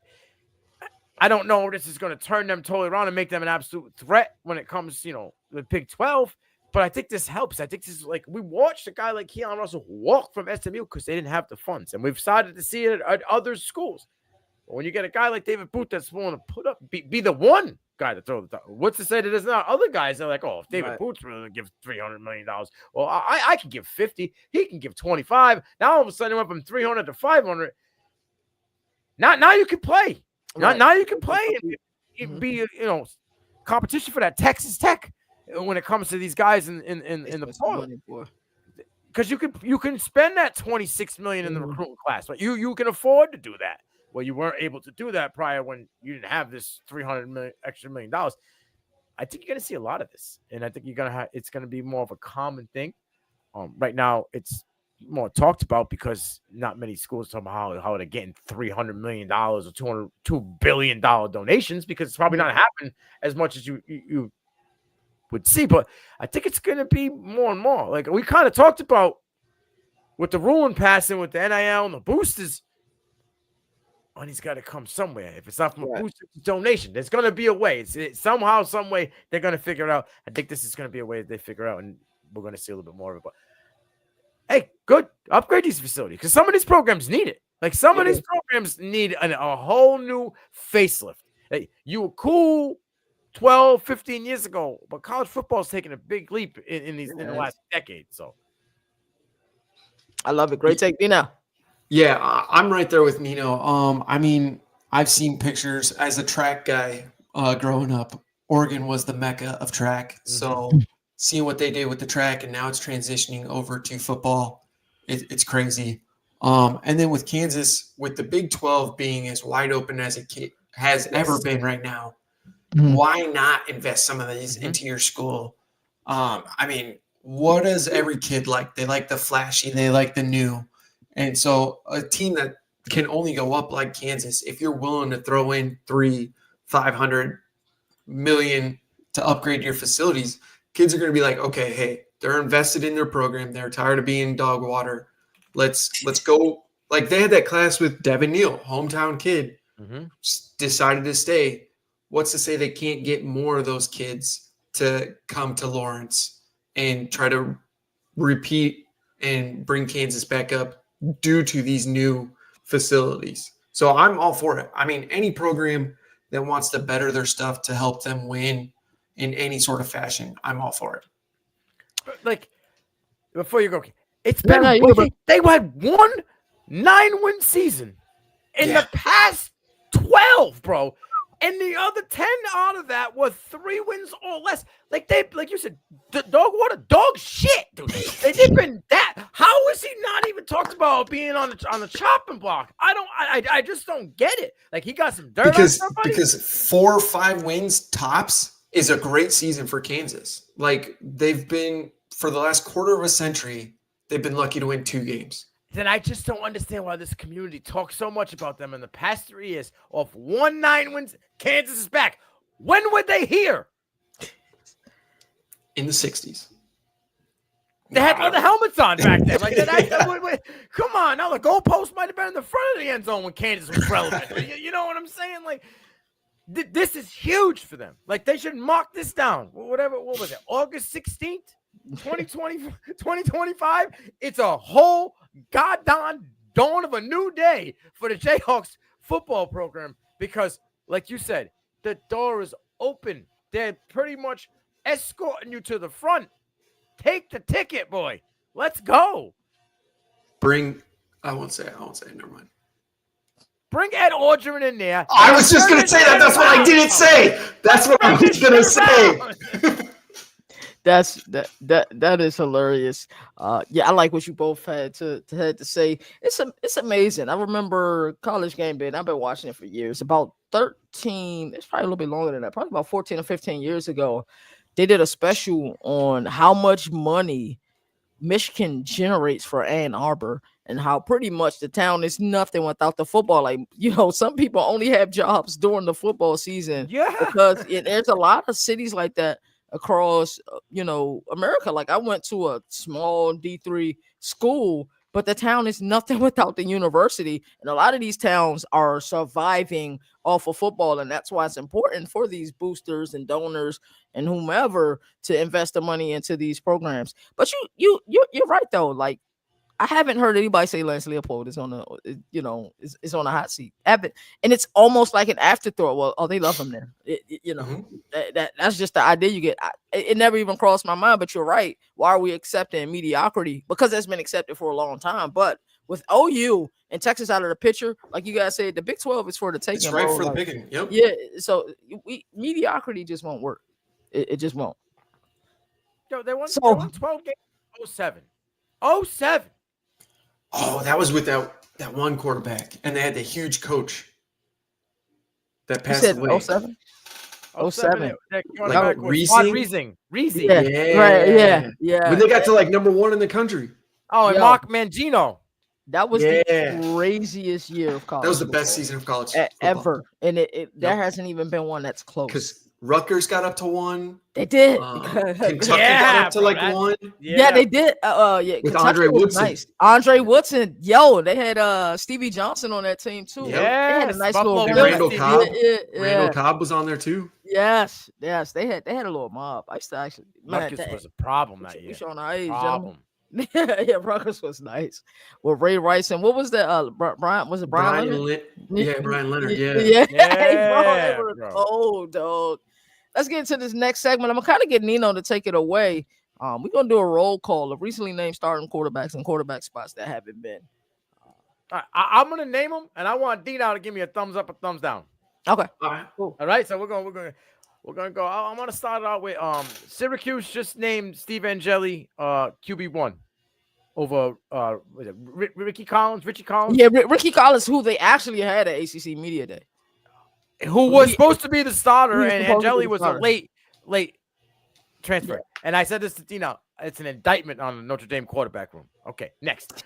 I don't know if this is going to turn them totally around and make them an absolute threat when it comes, the Big 12. But I think this helps. I think this is like we watched a guy like Keelan Russell walk from SMU because they didn't have the funds. And we've started to see it at other schools. But when you get a guy like David Booth that's willing to put up, be the one guy to throw the top. What's to say that there's not other guys that are like, if David Booth's willing to give $300 million, well, I can give 50. He can give 25. Now all of a sudden, he went from 300 to 500. Now you can play. Right. Now you can play and be, competition for that Texas Tech. When it comes to these guys in the portal, because you can spend that $26 million in the recruiting class, but you can afford to do that. Well, you weren't able to do that prior when you didn't have this $300 million extra $1 million. I think you're going to see a lot of this, and I think it's going to be more of a common thing. Right now, it's more talked about because not many schools talk about how they're getting $300 million or $2 billion donations because it's probably not happening as much as you would see, but I think it's going to be more and more. Like we kind of talked about with the ruling passing with the NIL and the boosters, money's got to come somewhere. If it's not from a booster donation, there's going to be a way. It's somehow, some way they're going to figure it out. I think this is going to be a way that they figure out, and we're going to see a little bit more of it. But hey, good, upgrade these facilities because some of these programs need it. Like some of these programs need a whole new facelift. Hey, you were cool 12, 15 years ago, but college football is taking a big leap in the last decade. So I love it. Great take, Nino. Yeah, I'm right there with Nino. I mean, I've seen pictures as a track guy growing up. Oregon was the mecca of track. So seeing what they did with the track and now it's transitioning over to football, it's crazy. And then with Kansas, with the Big 12 being as wide open as it has ever been right now, why not invest some of these into your school? I mean, what does every kid like? They like the flashy, they like the new. And so a team that can only go up like Kansas, if you're willing to throw in $500 million to upgrade your facilities, kids are going to be like, okay, hey, they're invested in their program. They're tired of being dog water. Let's go. Like they had that class with Devin Neal, hometown kid, decided to stay. What's to say they can't get more of those kids to come to Lawrence and try to repeat and bring Kansas back up due to these new facilities? So I'm all for it. I mean, any program that wants to better their stuff to help them win in any sort of fashion, I'm all for it. Like, before you go, it's been they had one 9-win season in the past 12, bro. And the other 10 out of that were 3 wins or less. Like you said, dog shit, dude. They've been that. How is he not even talked about being on the chopping block? I just don't get it. Like, he got some dirt because on somebody. Because 4 or 5 wins tops is a great season for Kansas. Like, they've been, for the last quarter of a century, they've been lucky to win 2 games. Then I just don't understand why this community talks so much about them in the past 3 years. Off 9 wins, Kansas is back. When were they here? In the 60s. They had leather helmets on back then. Like, come on. Now, the goalpost might have been in the front of the end zone when Kansas was relevant. You know what I'm saying? Like, this is huge for them. Like, they should mark this down. What was it? August 16th? 2025, it's a whole goddamn dawn of a new day for the Jayhawks football program because, like you said, the door is open. They're pretty much escorting you to the front. Take the ticket, boy. Let's go. I won't say, never mind. Bring Ed Orgeron in there. I was just going to say that. That's what I didn't say. That's what I was going to say. That is hilarious. Yeah, I like what you both had to say. It's amazing. I remember College Game Day, and I've been watching it for years. About 13, it's probably a little bit longer than that. Probably about 14 or 15 years ago, they did a special on how much money Michigan generates for Ann Arbor and how pretty much the town is nothing without the football. Like, some people only have jobs during the football season. Yeah, because there's a lot of cities like that across, America. Like, I went to a small D3 school, but the town is nothing without the university. And a lot of these towns are surviving off of football. And that's why it's important for these boosters and donors and whomever to invest the money into these programs. But you're right, though. Like, I haven't heard anybody say Lance Leopold is on is on a hot seat. And it's almost like an afterthought. Well, they love him there. That's just the idea you get. It never even crossed my mind, but you're right. Why are we accepting mediocrity? Because that's been accepted for a long time. But with OU and Texas out of the picture, like you guys said, the Big 12 is for the taking. It's right for the picking. Yep. Yeah. So mediocrity just won't work. It just won't. Yo, they won 12 games. 07. Oh, that was with that one quarterback, and they had the huge coach that passed away. 07? 07. Riesing. Yeah. Right. Yeah. When they got to number 1 in the country. Oh, and Mark Mangino. That was the craziest year of college. That was the best season of college ever, and there hasn't even been one that's close. Because Rutgers got up to 1. They did. Kentucky got up to 1. Yeah, they did. With Kentucky Andre Woodson. Nice. Andre Woodson. Yo, they had Stevie Johnson on that team too. Yeah. They had a nice Buffalo little Randall Cobb. Yeah. Randall Cobb was on there too. Yes. They had a little mob. I used to actually. Rutgers was a problem that year. We showing our age, problem. Yeah, Rutgers was nice. With Ray Rice and what was that? Brian, was it Brian Leonard? Brian Leonard. Yeah. Bro. Oh, dog. Let's get into this next segment. I'm gonna kind of get Nino to take it away. We're gonna do a roll call of recently named starting quarterbacks and quarterback spots that haven't been. All right, I'm gonna name them, and I want Dino to give me a thumbs up or thumbs down. Okay. All right. Cool. All right. So we're gonna go. I'm gonna start out with Syracuse just named Steve Angeli QB1 over Richie Collins. Yeah, Ricky Collins, who they actually had at ACC Media Day. Who was supposed to be the starter, and Angeli was a late transfer. Yeah. And I said this to Dino, it's an indictment on the Notre Dame quarterback room. Okay, next.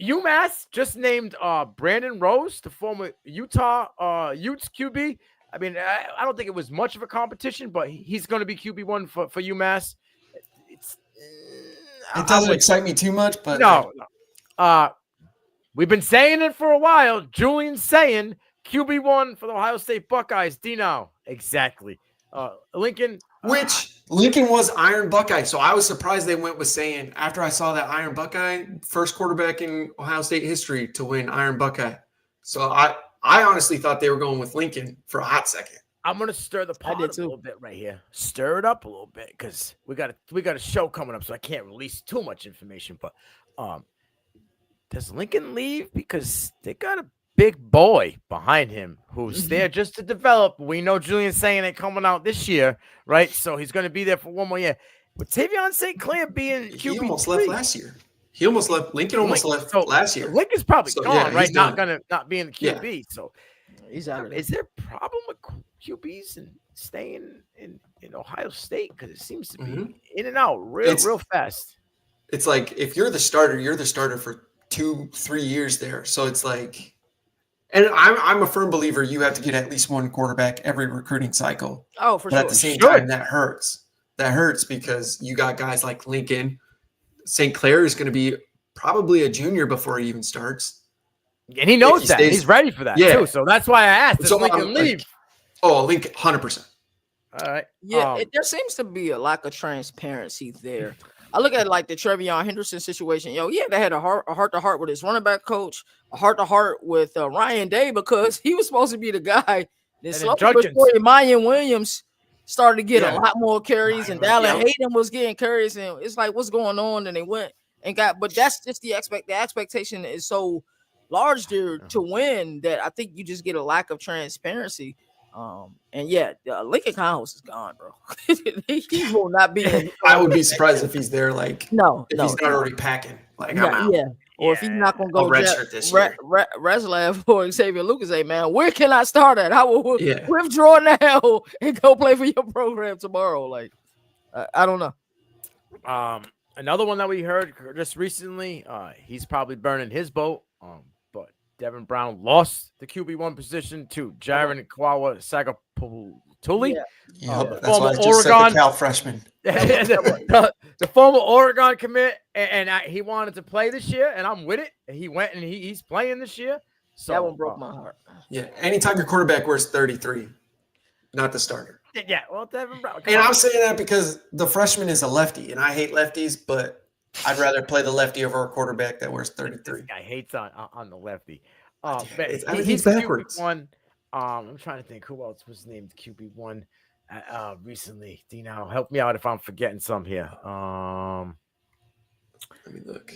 UMass just named Brandon Rose, the former Utah Utes QB. I mean, I don't think it was much of a competition, but he's going to be QB1 for UMass. It doesn't excite me too much, but no. We've been saying it for a while. Julian's saying QB1 for the Ohio State Buckeyes. Dino, exactly. Lincoln, Lincoln was Iron Buckeye, so I was surprised they went with saying after I saw that Iron Buckeye, first quarterback in Ohio State history to win Iron Buckeye. So I honestly thought they were going with Lincoln for a hot second. I'm gonna stir the pot a little bit right here. Stir it up a little bit because we got a show coming up, so I can't release too much information. But does Lincoln leave because they got a big boy behind him who's there just to develop. We know Julian Saying ain't coming out this year, right? So he's going to be there for one more year. With Tavion St. Clair being QB3. He almost left last year. He almost left. Lincoln almost left last year. Lincoln's probably gone, right? Not being the QB. Yeah. So he's out of there. Is there a problem with QBs and staying in Ohio State? Because it seems to be in and out real fast. It's like if you're the starter for 2-3 years there. So it's like, and I'm a firm believer you have to get at least one quarterback every recruiting cycle. Oh, for sure. But at the same time, that hurts. That hurts because you got guys like Lincoln. St. Clair is going to be probably a junior before he even starts. And he knows that. He's ready for that, too. So that's why I asked. Does Lincoln leave? Lincoln, 100%. All right. Yeah, there seems to be a lack of transparency there. I look at like the Trevion Henderson situation. They had a heart-to-heart with his running back coach, a heart-to-heart with Ryan Day because he was supposed to be the guy that slowly before Mayan Williams started to get a lot more carries, and Dallin Hayden was getting carries, and it's like, what's going on? And they went and got, but that's just the expectation is so large there to win that I think you just get a lack of transparency. Lincoln Conhouse is gone, bro. He will not be. I would be surprised if he's there. Like, if he's not already packing. Like, I'm out. Yeah. Or if he's not going to go redshirt this year. Reslav or Xavier Lucas, hey, man, where can I start at? I will withdraw now and go play for your program tomorrow. Like, I don't know. Another one that we heard just recently, he's probably burning his boat. But Devin Brown lost the QB1 position to Jaron Kawawa Sagapultuli. That's why I just said the Cal freshman. The former Oregon commit, and he wanted to play this year, and I'm with it. And he went and he's playing this year. So that one broke my heart. Yeah, anytime your quarterback wears 33, not the starter. Yeah, well, Devin Brown. I'm saying that because the freshman is a lefty, and I hate lefties, but I'd rather play the lefty over a quarterback that wears 33. This guy hates on the lefty. He's backwards. QB1. I'm trying to think who else was named QB1 recently. Dino, help me out if I'm forgetting some here. Let me look.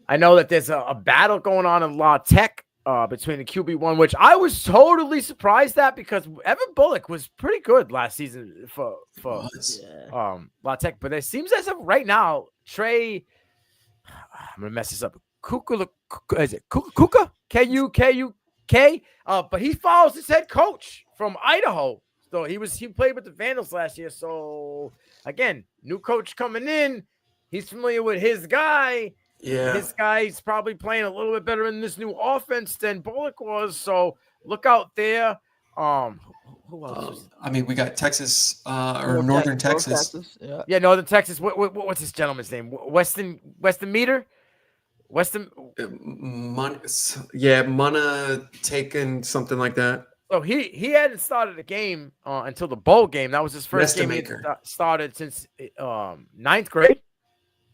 I know that there's a battle going on in La Tech between the QB1, which I was totally surprised at because Evan Bullock was pretty good last season for La Tech. But it seems as if right now, Trey, I'm going to mess this up. Is it Kuka? K-U-K-U-K? But he follows his head coach from Idaho. So he played with the Vandals last year. So again, new coach coming in. He's familiar with his guy. Yeah. This guy's probably playing a little bit better in this new offense than Bullock was. So look out there. Who else? We got Texas or Northern Texas. Yeah, Northern Texas. What's this gentleman's name? Weston Meter? Weston Munna taken something like that. So he hadn't started a game until the bowl game. That was his first game he started since 9th grade.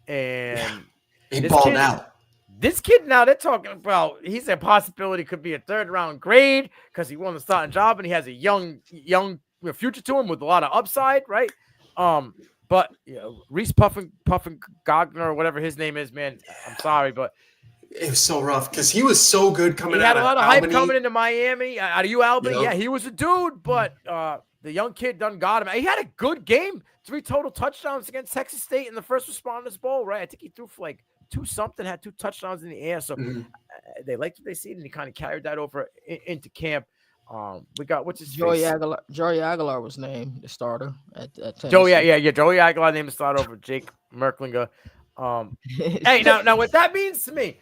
And he balled out. This kid now they're talking about he's a possibility could be a 3rd round grade because he won the starting job and he has a young future to him with a lot of upside, right? But Reese Puffin Gogner or whatever his name is, man. I'm sorry, but it was so rough because he was so good coming out. He had a lot of Albany. hype coming into Miami out of Albany. Yeah, he was a dude, but the young kid done got him. He had a good game. 3 total touchdowns against Texas State in the First Responders Bowl, right? I think he threw for like 2-something, had 2 touchdowns in the air. So they liked what they see, and he kind of carried that over into camp. We got what's his Joey Aguilar. Joey Aguilar was named the starter at Tennessee. Joey Aguilar named the starter over Jake Merklinger. Hey, now what that means to me,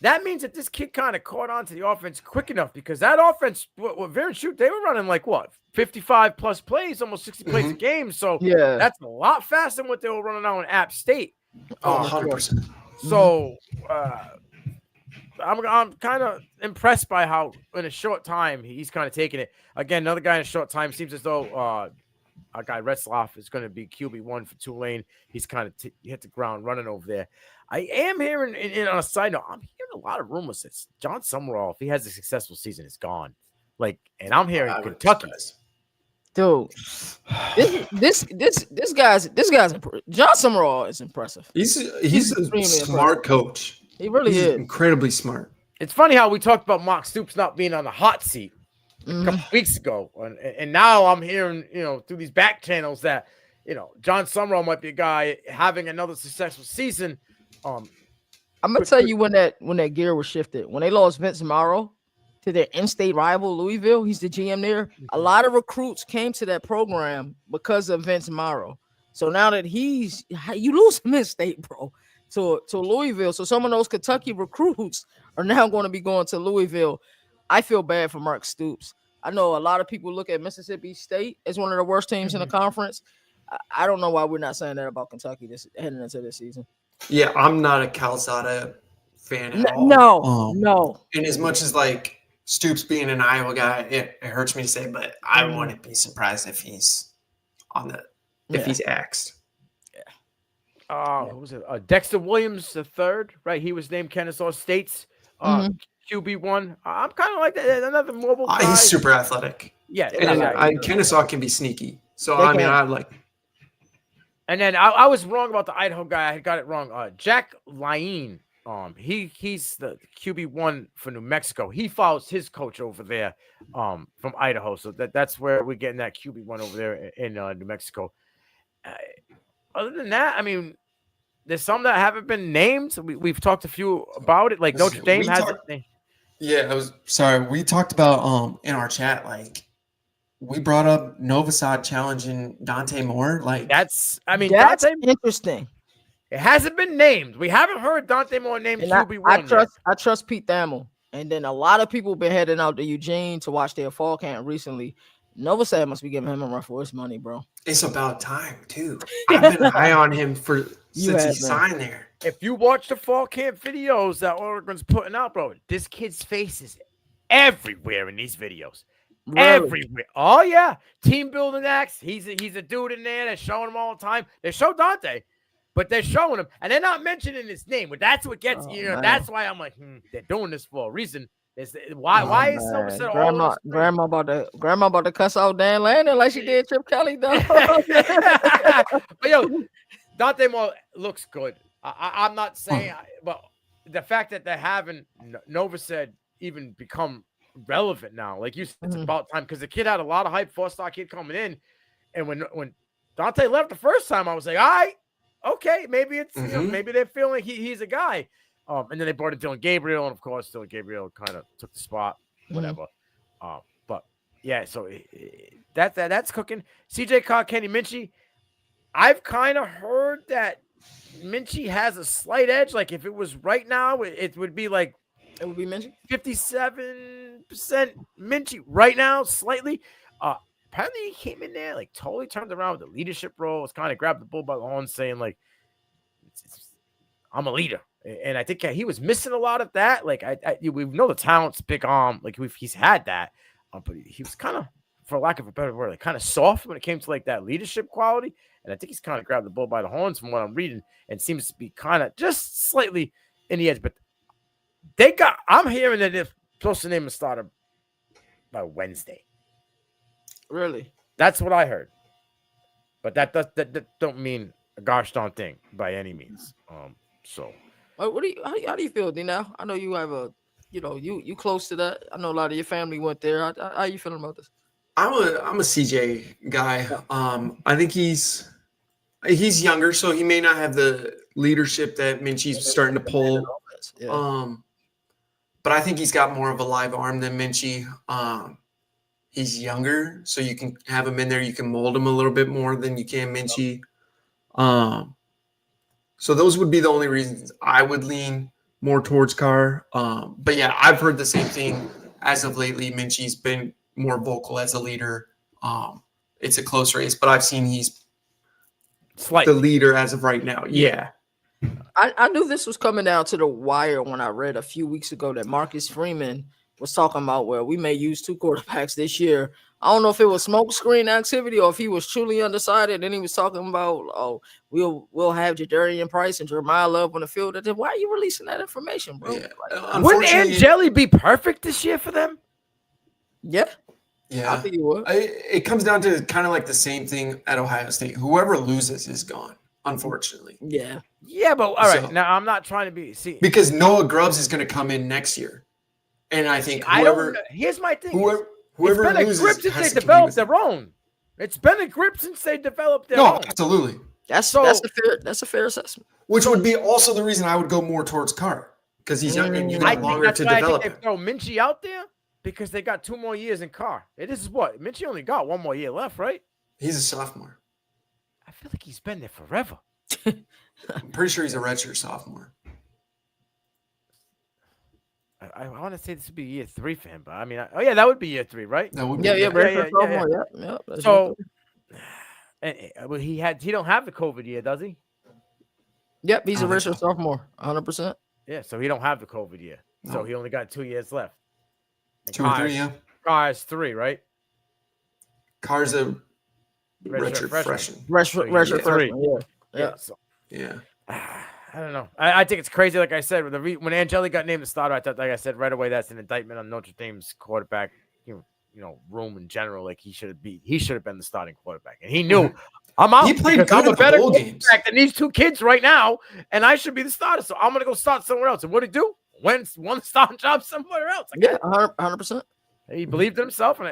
that means that this kid kind of caught on to the offense quick enough because that offense, what Ver and Shoot, they were running like 55 plus plays, almost 60 plays a game. So that's a lot faster than what they were running out in App State. 100%. So I'm kind of impressed by how in a short time he's kind of taking it. Again, another guy in a short time seems as though our guy Retzlaff is going to be QB1 for Tulane. He's kind of hit the ground running over there. I am hearing, and on a side note, I'm hearing a lot of rumors that John Summerall, if he has a successful season, is gone. And I'm hearing Kentucky. Dude, this guy's John Summerall is impressive. He's a smart coach. He really is incredibly smart. It's funny how we talked about Mark Stoops not being on the hot seat a couple weeks ago, and now I'm hearing, through these back channels that, John Summerall might be a guy having another successful season. I'm gonna tell you when that gear was shifted. When they lost Vince Morrow to their in-state rival Louisville, he's the GM there. A lot of recruits came to that program because of Vince Morrow. So now that you lose him in-state, bro, to Louisville. So some of those Kentucky recruits are now going to be going to Louisville. I feel bad for Mark Stoops. I know a lot of people look at Mississippi State as one of the worst teams in the conference. I don't know why we're not saying that about Kentucky heading into this season. Yeah, I'm not a Calzada fan at all. No. And as much as like Stoops being an Iowa guy, it hurts me to say, but I wouldn't be surprised if he's if he's axed. Who was it? Dexter Williams III, right? He was named Kennesaw State's QB1. I'm kind of like that. Another mobile guy. He's super athletic. Yeah. And Kennesaw can be sneaky. So, I like. And then I was wrong about the Idaho guy. I had got it wrong. Jack Laine. He's the QB1 for New Mexico. He follows his coach over there from Idaho. So that's where we're getting that QB1 over there in New Mexico. Other than that, I mean, there's some that haven't been named. We've talked a few about it. Like Notre Dame hasn't. Yeah, we talked about in our chat, like we brought up Novosad challenging Dante Moore. Like that's Dante, interesting. It hasn't been named. We haven't heard Dante Moore named QB1. I trust Pete Thamel. And then a lot of people have been heading out to Eugene to watch their fall camp recently. Novosad must be giving him a run for his money, bro. It's about time, too. I've been high on him since he signed there. If you watch the fall camp videos that Oregon's putting out, bro, this kid's face is everywhere in these videos. Really? Everywhere. Oh, yeah. Team building acts. He's a dude in there. They're showing him all the time. They show Dante, but they're showing him, and they're not mentioning his name. But that's what gets that's why I'm like, they're doing this for a reason. Why is Novosad grandma about to cuss out Dan Landon like she did Chip Kelly though? But yo, Dante Moore looks good. I'm not saying, but the fact that they're having Novosad even become relevant now, like you said, it's about time because the kid had a lot of hype, 4-star kid coming in, and when Dante left the first time, I was like, all right, okay, maybe it's maybe they're feeling he's a guy. And then they brought in Dylan Gabriel, and of course, Dylan Gabriel kind of took the spot, whatever. But yeah, so that's cooking. CJ Carr, Kenny Minchie. I've kind of heard that Minchie has a slight edge. Like if it was right now, it would be like it would be Minchie 57% Minchie right now, slightly. Apparently, he came in there like totally turned around with the leadership role. It's kind of grabbed the bull by the horn, saying like, "I'm a leader." And I think he was missing a lot of that. Like we know the talent's big arm. Like he's had that, but he was kind of, for lack of a better word, like kind of soft when it came to like that leadership quality. And I think he's kind of grabbed the bull by the horns from what I'm reading, and seems to be kind of just slightly in the edge. But I'm hearing that they're supposed to name a starter by Wednesday. Really? That's what I heard. But that don't mean a gosh darn thing by any means. So. How do you feel, D? Now I know you have you close to that. I know a lot of your family went there. How are you feeling about this? I'm a CJ guy. I think he's younger, so he may not have the leadership that Minchie's starting to pull. But I think he's got more of a live arm than Minchie. He's younger, so you can have him in there. You can mold him a little bit more than you can Minchie. So those would be the only reasons I would lean more towards Carr. But yeah, I've heard the same thing as of lately. Minchie's been more vocal as a leader. It's a close race, but I've seen he's the leader as of right now. Yeah. I knew this was coming down to the wire when I read a few weeks ago that Marcus Freeman was talking about, well, we may use 2 quarterbacks this year. I don't know if it was smoke screen activity or if he was truly undecided. And he was talking about, we'll have Jadarian Price and Jeremiah Love on the field. Then why are you releasing that information, bro? Yeah. Wouldn't Angeli be perfect this year for them? Yeah. Yeah. I think he would. It comes down to kind of like the same thing at Ohio State. Whoever loses is gone, unfortunately. Yeah. Yeah, but all right. Now, I'm not trying to be – because Noah Grubbs is going to come in next year. And I think here's my thing. Whoever it's been loses a grip since has they to developed their own. It's been a grip since they developed their own. Absolutely. That's a fair assessment. Which would be also the reason I would go more towards Carr because he's younger and you got longer to develop. I think they throw Minchie out there because they got 2 more years in Carr. This is what Minchie only got 1 more year left, right? He's a sophomore. I feel like he's been there forever. I'm pretty sure he's a redshirt sophomore. I want to say this would be year 3 for him, but I mean, that would be year 3, right? That would be Yeah. So, he don't have the COVID year, does he? Yep, he's a redshirt sophomore, 100%. Yeah, so he don't have the COVID year, so he only got 2 years left. And 2 or 3, yeah. Carr's 3, right? Carr's a redshirt freshman. Redshirt freshman. Yeah. I don't know. I think it's crazy. Like I said, when Angeli got named the starter, I thought, like I said right away, that's an indictment on Notre Dame's quarterback, room in general. Like he should have been the starting quarterback, and he knew I'm out. He played good I'm a better games than these 2 kids right now, and I should be the starter. So I'm gonna go start somewhere else. And what did he do? Won the starting job somewhere else. 100%. He believed in himself, and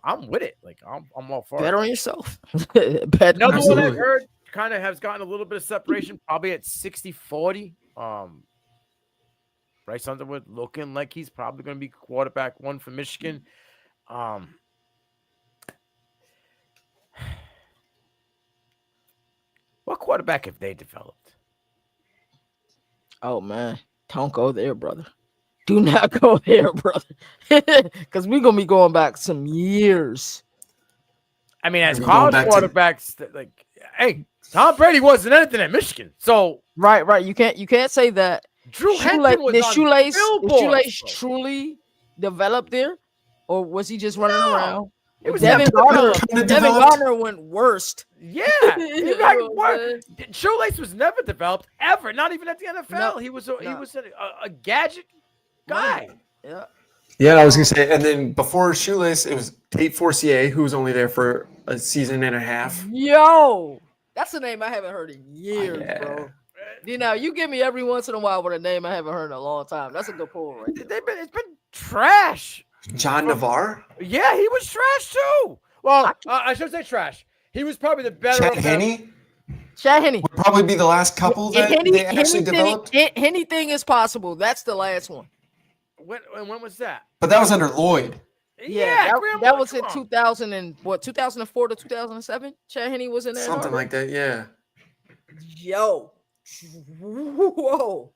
I'm with it. Like I'm all for it. Bet on yourself. Another one I heard kind of has gotten a little bit of separation, probably at 60-40. Bryce Underwood looking like he's probably going to be quarterback 1 for Michigan. What quarterback have they developed? Oh man, don't go there, brother. Do not go there, brother. Because we're gonna be going back some years. I mean, as college quarterbacks, hey, Tom Brady wasn't anything at Michigan. So right. You can't say that. Drew Henson was did on Shoelace truly develop there, or was he just running around? Devin Gardner went worst. Yeah, Shoelace was never developed ever. Not even at the NFL. No, he was a gadget guy. Yeah, I was gonna say, and then before Shoelace, it was Tate Forcier, who was only there for a season and a half. Yo, that's a name I haven't heard in years, bro. You give me every once in a while with a name I haven't heard in a long time. That's a good pull, right? It's been trash. John Navarre? Yeah, he was trash too. Well, I should say trash. He was probably the better. Chad Henne would probably be the last couple that they actually developed. Anything is possible. That's the last one. When was that? But that was under Lloyd. Yeah, that was in 2004 to 2007. Chad Henne was in there. Something like that, yeah. Yo, whoa,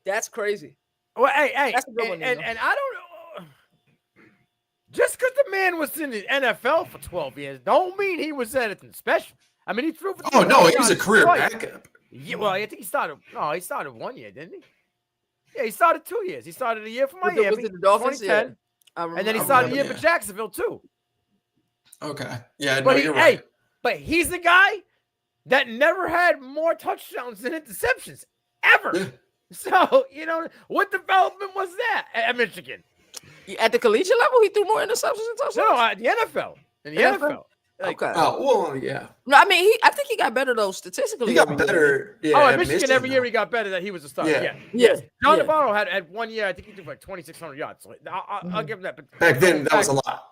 that's crazy. Well, hey, that's a good one, and I don't know. Just because the man was in the NFL for 12 years, don't mean he was anything special. I mean, he threw for. Oh no, he was a career backup. Yeah, well, I think he started. No, he started 1 year, didn't he? Yeah, he started 2 years. He started a year for Miami, was it the Dolphins? 2010, and then he started a year for Jacksonville too. Okay, yeah, but you're right. But he's the guy that never had more touchdowns than interceptions ever. Yeah. So what development was that at Michigan? At the collegiate level, he threw more interceptions than touchdowns. No, at the NFL. In the NFL. Okay. Oh well, yeah. No, I mean, I think he got better though statistically. He got better. Yeah. Oh, at Michigan every year he got better. That he was a starter. Yeah. John Navarro had 1 year. I think he threw like 2,600 yards. So I'll give him that. But back then, that was a lot.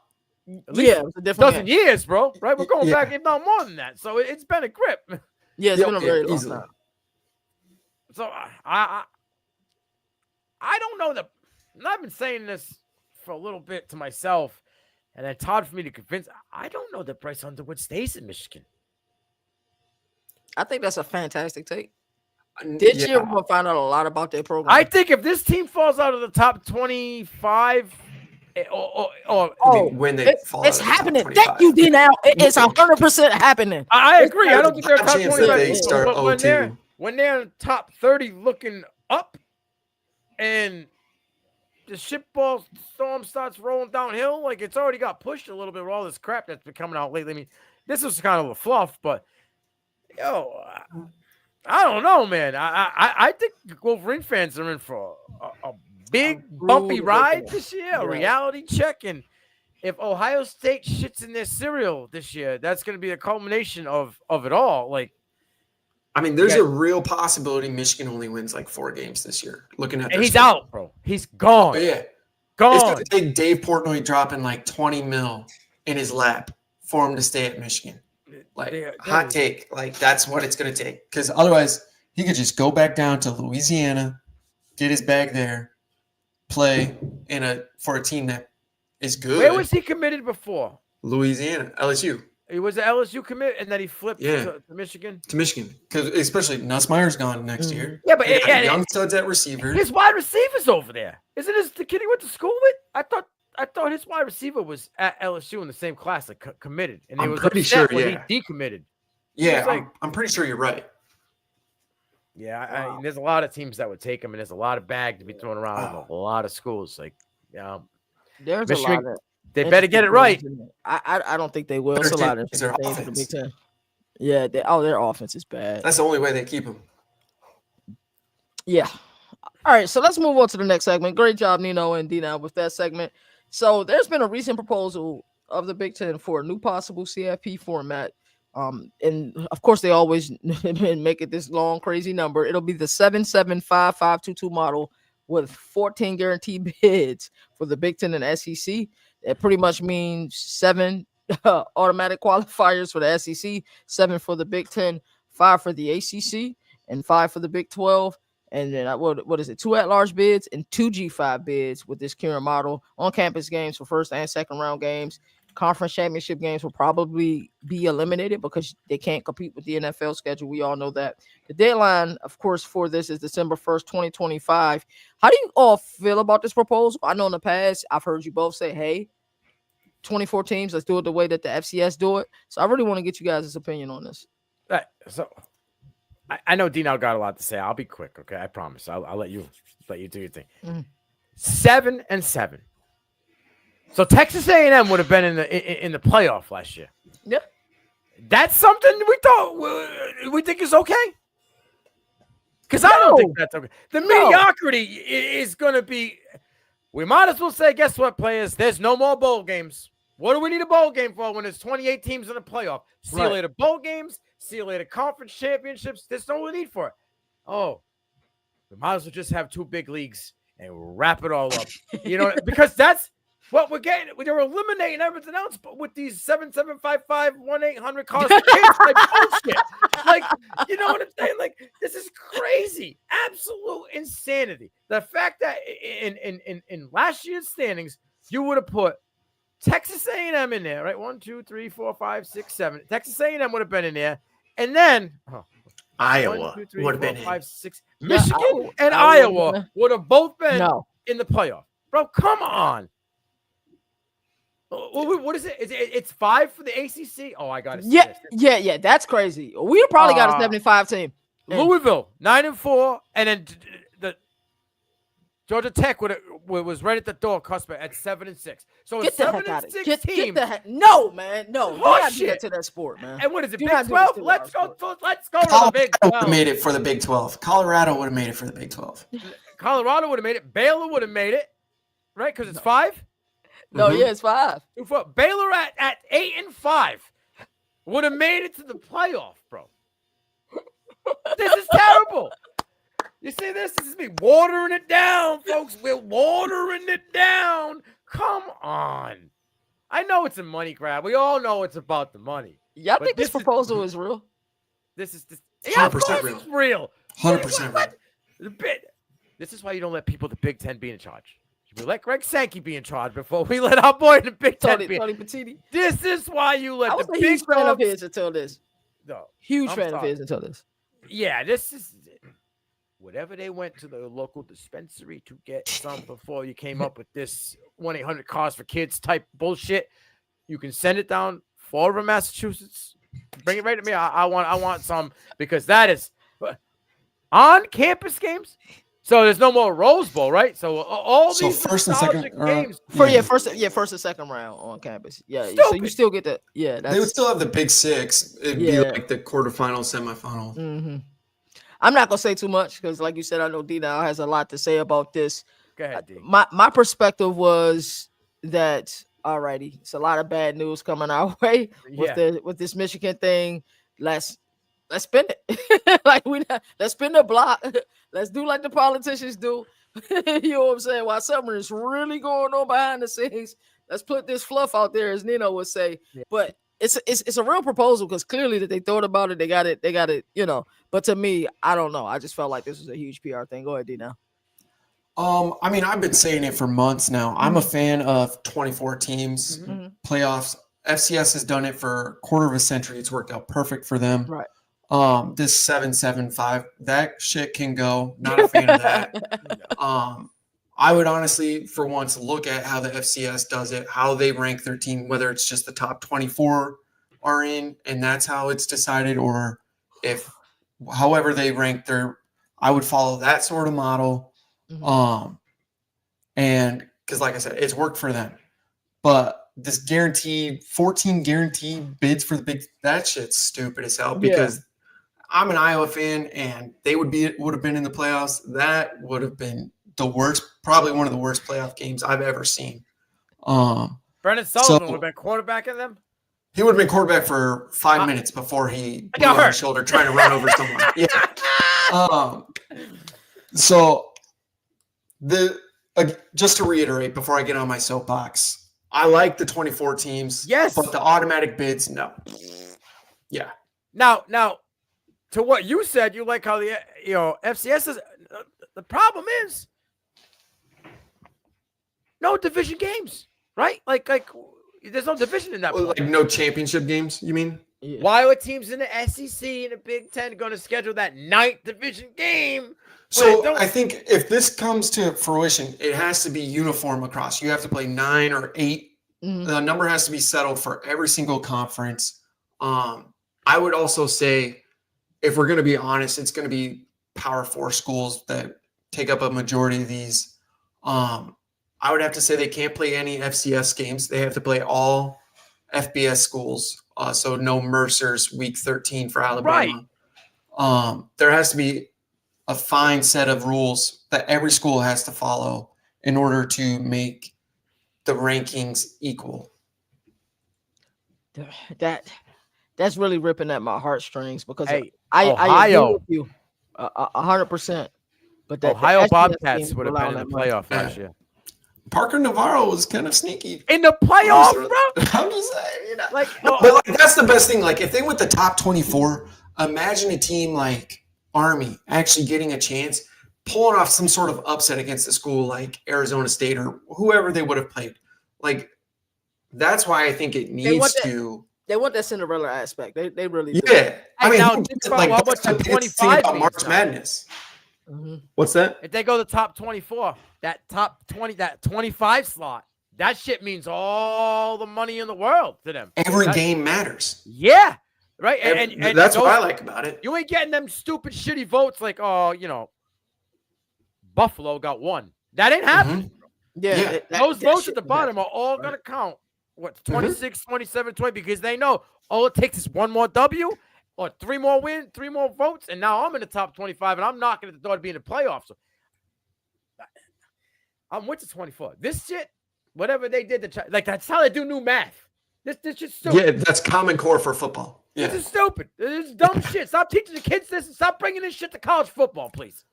It was a different dozen years, bro. Right? We're going back, if not more than that. So it's been a grip. Yeah, it's been a very long time. So I don't know that. I've been saying this for a little bit to myself, and it's hard for me to convince. I don't know that Bryce Underwood stays in Michigan. I think that's a fantastic take. This year, we're going to find out a lot about their program. I think if this team falls out of the top 25, when they fall it's happening. Thank you, D. Now it's 100% happening. I agree. I don't think they're top 25. But when they're in top 30 looking up and the shitball storm starts rolling downhill, like it's already got pushed a little bit with all this crap that's been coming out lately. I mean, this was kind of a fluff, but I don't know, man. I think Wolverine fans are in for a big bumpy ride this year, a reality check. And if Ohio State shits in their cereal this year, that's going to be a culmination of it all. Like, I mean, there's a real possibility Michigan only wins like 4 games this year. Looking at and he's out, bro. He's gone. Yeah, It's Gone. going to take Dave Portnoy dropping like 20 mil in his lap for him to stay at Michigan. Like, hot take. Like, that's what it's going to take. Because otherwise, he could just go back down to Louisiana, get his bag there, play for a team that is good. Where was he committed before? Louisiana, LSU. He was an LSU commit, and then he flipped to Michigan. To Michigan, because especially Nussmeier's gone next year. Yeah, but young studs at receiver. His wide receiver's over there. Isn't the kid he went to school with? I thought his wide receiver was at LSU in the same class, like committed, and I'm pretty sure. Yeah, he decommitted. Yeah, I'm pretty sure you're right. Yeah, I there's a lot of teams that would take him, and there's a lot of bag to be thrown around in a lot of schools. Like, there's Michigan, a lot of. They better get it right. I don't think they will. It's a lot of things in the Big Ten. Yeah, their offense is bad. That's the only way they keep them. Yeah. All right, so let's move on to the next segment. Great job, Nino and Dina, with that segment. So there's been a recent proposal of the Big Ten for a new possible CFP format. And of course, they always make it this long, crazy number. It'll be the 7-7-5-5-2-2 model with 14 guaranteed bids for the Big Ten and SEC. It pretty much means 7 automatic qualifiers for the SEC, 7 for the Big Ten, 5 for the ACC, and 5 for the Big 12. And then what is it? 2 at-large bids and 2 G5 bids with this current model. On-campus games for first and second round games. Conference championship games will probably be eliminated because they can't compete with the NFL schedule. We all know that. The deadline, of course, for this is December 1st, 2025. How do you all feel about this proposal? I know in the past, I've heard you both say, hey, 24 teams, let's do it the way that the FCS do it. So I really want to get you guys' opinion on this. So I know Dino got a lot to say. I'll be quick, okay? I promise. I'll let you do your thing. 7-7. So Texas A&M would have been in the playoff last year. Yep. That's something we think is okay. Because I don't think that's okay. The mediocrity is going to be. We might as well say, guess what, players? There's no more bowl games. What do we need a bowl game for when there's 28 teams in the playoff? See you later, bowl games. See you later, conference championships. There's no need for it. Oh, we might as well just have 2 big leagues and wrap it all up. You know, because that's what we're getting. They're eliminating everything else, but with these 7-7-5-5-1-800 calls for kids, like bullshit. Like, you know what I'm saying? Like, this is crazy, absolute insanity. The fact that in last year's standings, you would have put Texas A&M in there, right? 1, 2, 3, 4, 5, 6, 7. Texas A&M would have been in there, and then Iowa would have been 5, 6. Michigan and Iowa would have both been in the playoff. Bro, come on. What is it? It's 5 for the ACC. Oh, I got it. Yeah. That's crazy. We probably got a 75 team. Louisville 9-4, and then the Georgia Tech was right at the door, cusp at 7-6. So get a the 7-6 heck out of it. team. No, man, no. You gotta do that to that sport, man. And what is it? Big 12. Let's go. Let's go to the Big 12. Colorado would have made it for the Big 12. Colorado would have made it for the Big 12. Colorado would have made it. Baylor would have made it, right? Because it's 5. No, it's 5. Baylor at 8-5 would have made it to the playoff, bro. This is terrible. You see this? This is me watering it down, folks. We're watering it down. Come on. I know it's a money grab. We all know it's about the money. Y'all think this proposal is real? This is 100% real. It's real. 100% real. This is why you don't let people in the Big Ten be in charge. We let Greg Sankey be in charge before we let our boy in the Big Ten be. Tony Petiti. This is why you let the Big huge fan of his until this. No, huge fan of his until this. Yeah, this is whatever they went to the local dispensary to get some before you came up with this 1-800 cars for kids type bullshit. You can send it down Fall River, Massachusetts. Bring it right to me. I want some, because that is on campus games. So there's no more Rose Bowl, right? So all these first and second games first and second round on campus. Yeah, stupid. So you still get the they would still have the Big 6. It'd be like the quarterfinal, semifinal. Mm-hmm. I'm not gonna say too much because, like you said, I know D now has a lot to say about this. Go ahead, D. My perspective was that alrighty, it's a lot of bad news coming our way with this Michigan thing. Let's spin it. Let's spin the block. Let's do like the politicians do. You know what I'm saying? While something is really going on behind the scenes, let's put this fluff out there, as Nino would say. Yeah. But it's a real proposal because clearly that they thought about it, they got it, you know. But to me, I don't know. I just felt like this was a huge PR thing. Go ahead, D now. I mean, I've been saying it for months now. I'm a fan of 24 teams, playoffs. FCS has done it for a quarter of a century. It's worked out perfect for them. Right. This 7-7-5, that shit can go. Not a fan of that. I would honestly, for once, look at how the FCS does it, how they rank their team, whether it's just the top 24 are in, and that's how it's decided, or if however they rank I would follow that sort of model. And because like I said, it's worked for them. But this guaranteed 14 guaranteed bids for the big, that shit's stupid as hell, because I'm an Iowa fan and they would have been in the playoffs. That would have been the worst, probably one of the worst playoff games I've ever seen. Brendan Sullivan would have been quarterbacking them. He would have been quarterback for 5 minutes before he blew on his shoulder trying to run over someone. Yeah. So just to reiterate before I get on my soapbox, I like the 24 teams. Yes. But the automatic bids, no. Yeah. Now, to what you said, you like how the FCS is. The problem is no division games, right? Like there's no division in that. Well, like no championship games, you mean? Yeah. Why are teams in the SEC and the Big Ten going to schedule that 9th division game? So I think if this comes to fruition, it has to be uniform across. You have to play 9 or 8. The number has to be settled for every single conference. I would also say, if we're going to be honest, it's going to be Power 4 schools that take up a majority of these. I would have to say they can't play any FCS games. They have to play all FBS schools. So no Mercer's Week 13 for Alabama. Right. There has to be a fine set of rules that every school has to follow in order to make the rankings equal. That's really ripping at my heartstrings because I agree with you 100%. But the Ohio Bobcats would have been in the playoff last year. Parker Navarro was kind of sneaky in the playoffs, bro. I'm just saying, but that's the best thing. Like if they went the top 24, imagine a team like Army actually getting a chance, pulling off some sort of upset against a school like Arizona State or whoever they would have played. Like that's why I think it needs to. They want that Cinderella aspect. They really do. Yeah. I mean, now, that's the 25 about March Madness. What's that? If they go to the top 24, that top 20, that 25 slot, that shit means all the money in the world to them. Every game matters. Yeah. Right. And that's what I like about it. You ain't getting them stupid, shitty votes like, Buffalo got 1. That ain't happening. Yeah. Those votes at the bottom are all going to count. What, 26, 27, 20, because they know all it takes is one more W or 3 more wins, 3 more votes, and now I'm in the top 25, and I'm knocking at the door to be in the playoffs. So I'm with the 24. This shit, whatever they did, that's how they do new math. This just stupid. Yeah, that's Common Core for football. Yeah. This is stupid. This is dumb shit. Stop teaching the kids this and stop bringing this shit to college football, please.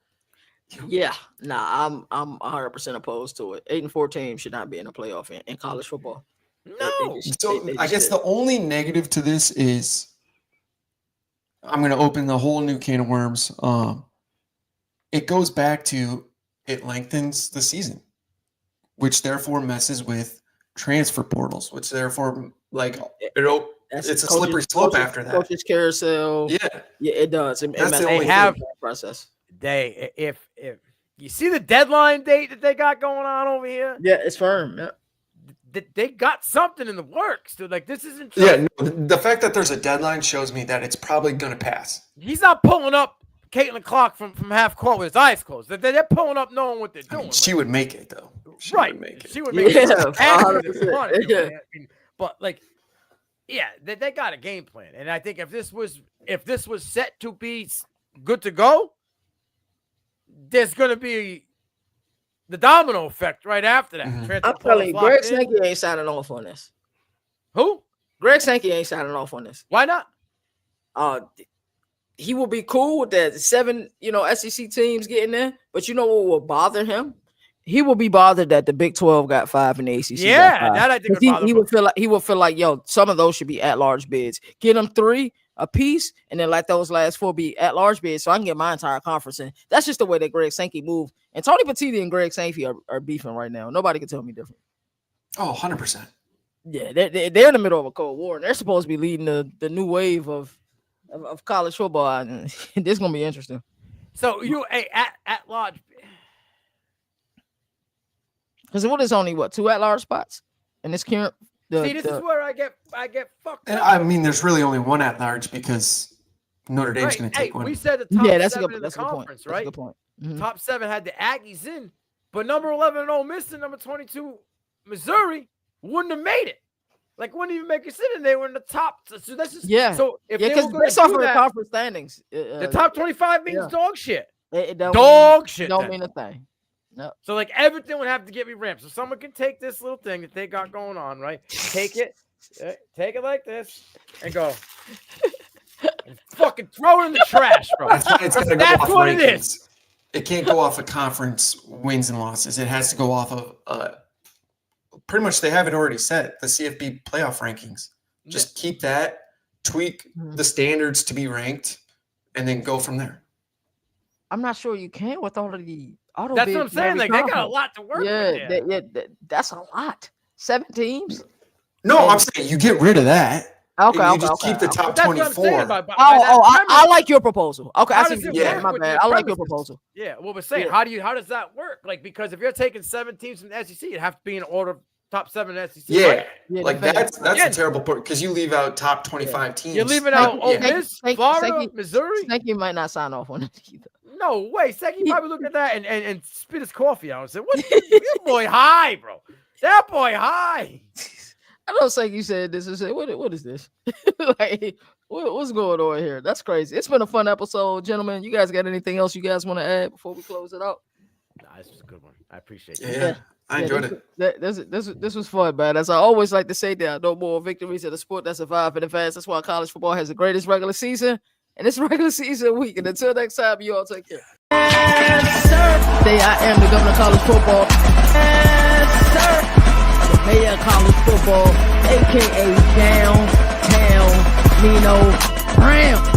Yeah, I'm 100% opposed to it. 8 and 14 should not be in a playoff in college football. No. So I guess the only negative to this is I'm going to open the whole new can of worms. It goes back to it lengthens the season, which therefore messes with transfer portals, which therefore it's a slippery slope after that. Coaches carousel. Yeah, it does. That's the only process. If you see the deadline date that they got going on over here, yeah, it's firm. Yeah. They got something in the works. So this isn't true. Yeah, no, the fact that there's a deadline shows me that it's probably going to pass. He's not pulling up Caitlin Clark from half court with his eyes closed. They're pulling up knowing what they're doing. I mean, she would make it though. She would make it. Yeah, but they got a game plan, and I think if this was set to be good to go, there's going to be the domino effect right after that. Mm-hmm. I'm telling you, Greg Sankey ain't signing off on this. Who? Greg Sankey ain't signing off on this. Why not? he will be cool with that 7, SEC teams getting there. But you know what will bother him? He will be bothered that the Big 12 got 5 and the ACC got 5. That I think he would feel like, yo, some of those should be at-large bids. Get them 3 a piece, and then let those last 4 be at-large bids, so I can get my entire conference in. That's just the way that Greg Sankey moved. And Tony Petitti and Greg Sankey are beefing right now. Nobody can tell me different. Oh, 100%. Yeah, they're in the middle of a Cold War, and they're supposed to be leading the new wave of college football. And this is gonna be interesting. So you at large, because what is only 2 at-large spots in this current. This is where I get fucked up. I mean, there's really only one at large because Notre Dame's going to take one. We said the top 7 in the conference, right? That's a good point. Mm-hmm. Top 7 had the Aggies in, but number 11 and Ole Miss and number 22 Missouri wouldn't have made it. Like, wouldn't even make it sit in. They were in the top. So that's just So if they were going to based off of the conference standings, the top 25 means dog shit. It don't mean a thing. No. So like everything would have to get revamped. So someone can take this little thing that they got going on, right? Take it like this, and go, and fucking throw it in the trash, bro. That's why it's got to go off rankings. It is. It can't go off of conference wins and losses. It has to go off of pretty much. They have it already set, the CFP playoff rankings. Just keep that, tweak the standards to be ranked, and then go from there. I'm not sure you can with all of the. That's what I'm saying. Like, they got a lot to work with. That's a lot. 7 teams. No, I'm saying you get rid of that. Okay, you just keep the top 24. I like your proposal. Okay, I see. My bad. I like your proposal. Yeah, well, we're saying, how does that work? Like, because if you're taking 7 teams from the SEC, it have to be in order of top 7 in the SEC. Yeah, right? like that's a terrible part because you leave out top 25 teams. You're leaving out Ole Miss, Florida, Missouri. Sankey might not sign off on it either. No way. Sankey probably look at that and spit his coffee out and say, "What? That boy high, bro. That boy high." I know Sankey said this and said, "What is this? Like, what's going on here? That's crazy." It's been a fun episode, gentlemen. You guys got anything else you guys want to add before we close it out? Nah, this was a good one. I appreciate it. Yeah. I enjoyed it. This was fun, man. As I always like to say, there are no more victories in the sport that survive in advance. That's why college football has the greatest regular season. And it's regular season week. And until next time, you all take care. Yes, sir. Today I am the governor of college football. Yes, sir. The mayor of college football, a.k.a. Downtown Nino Brown.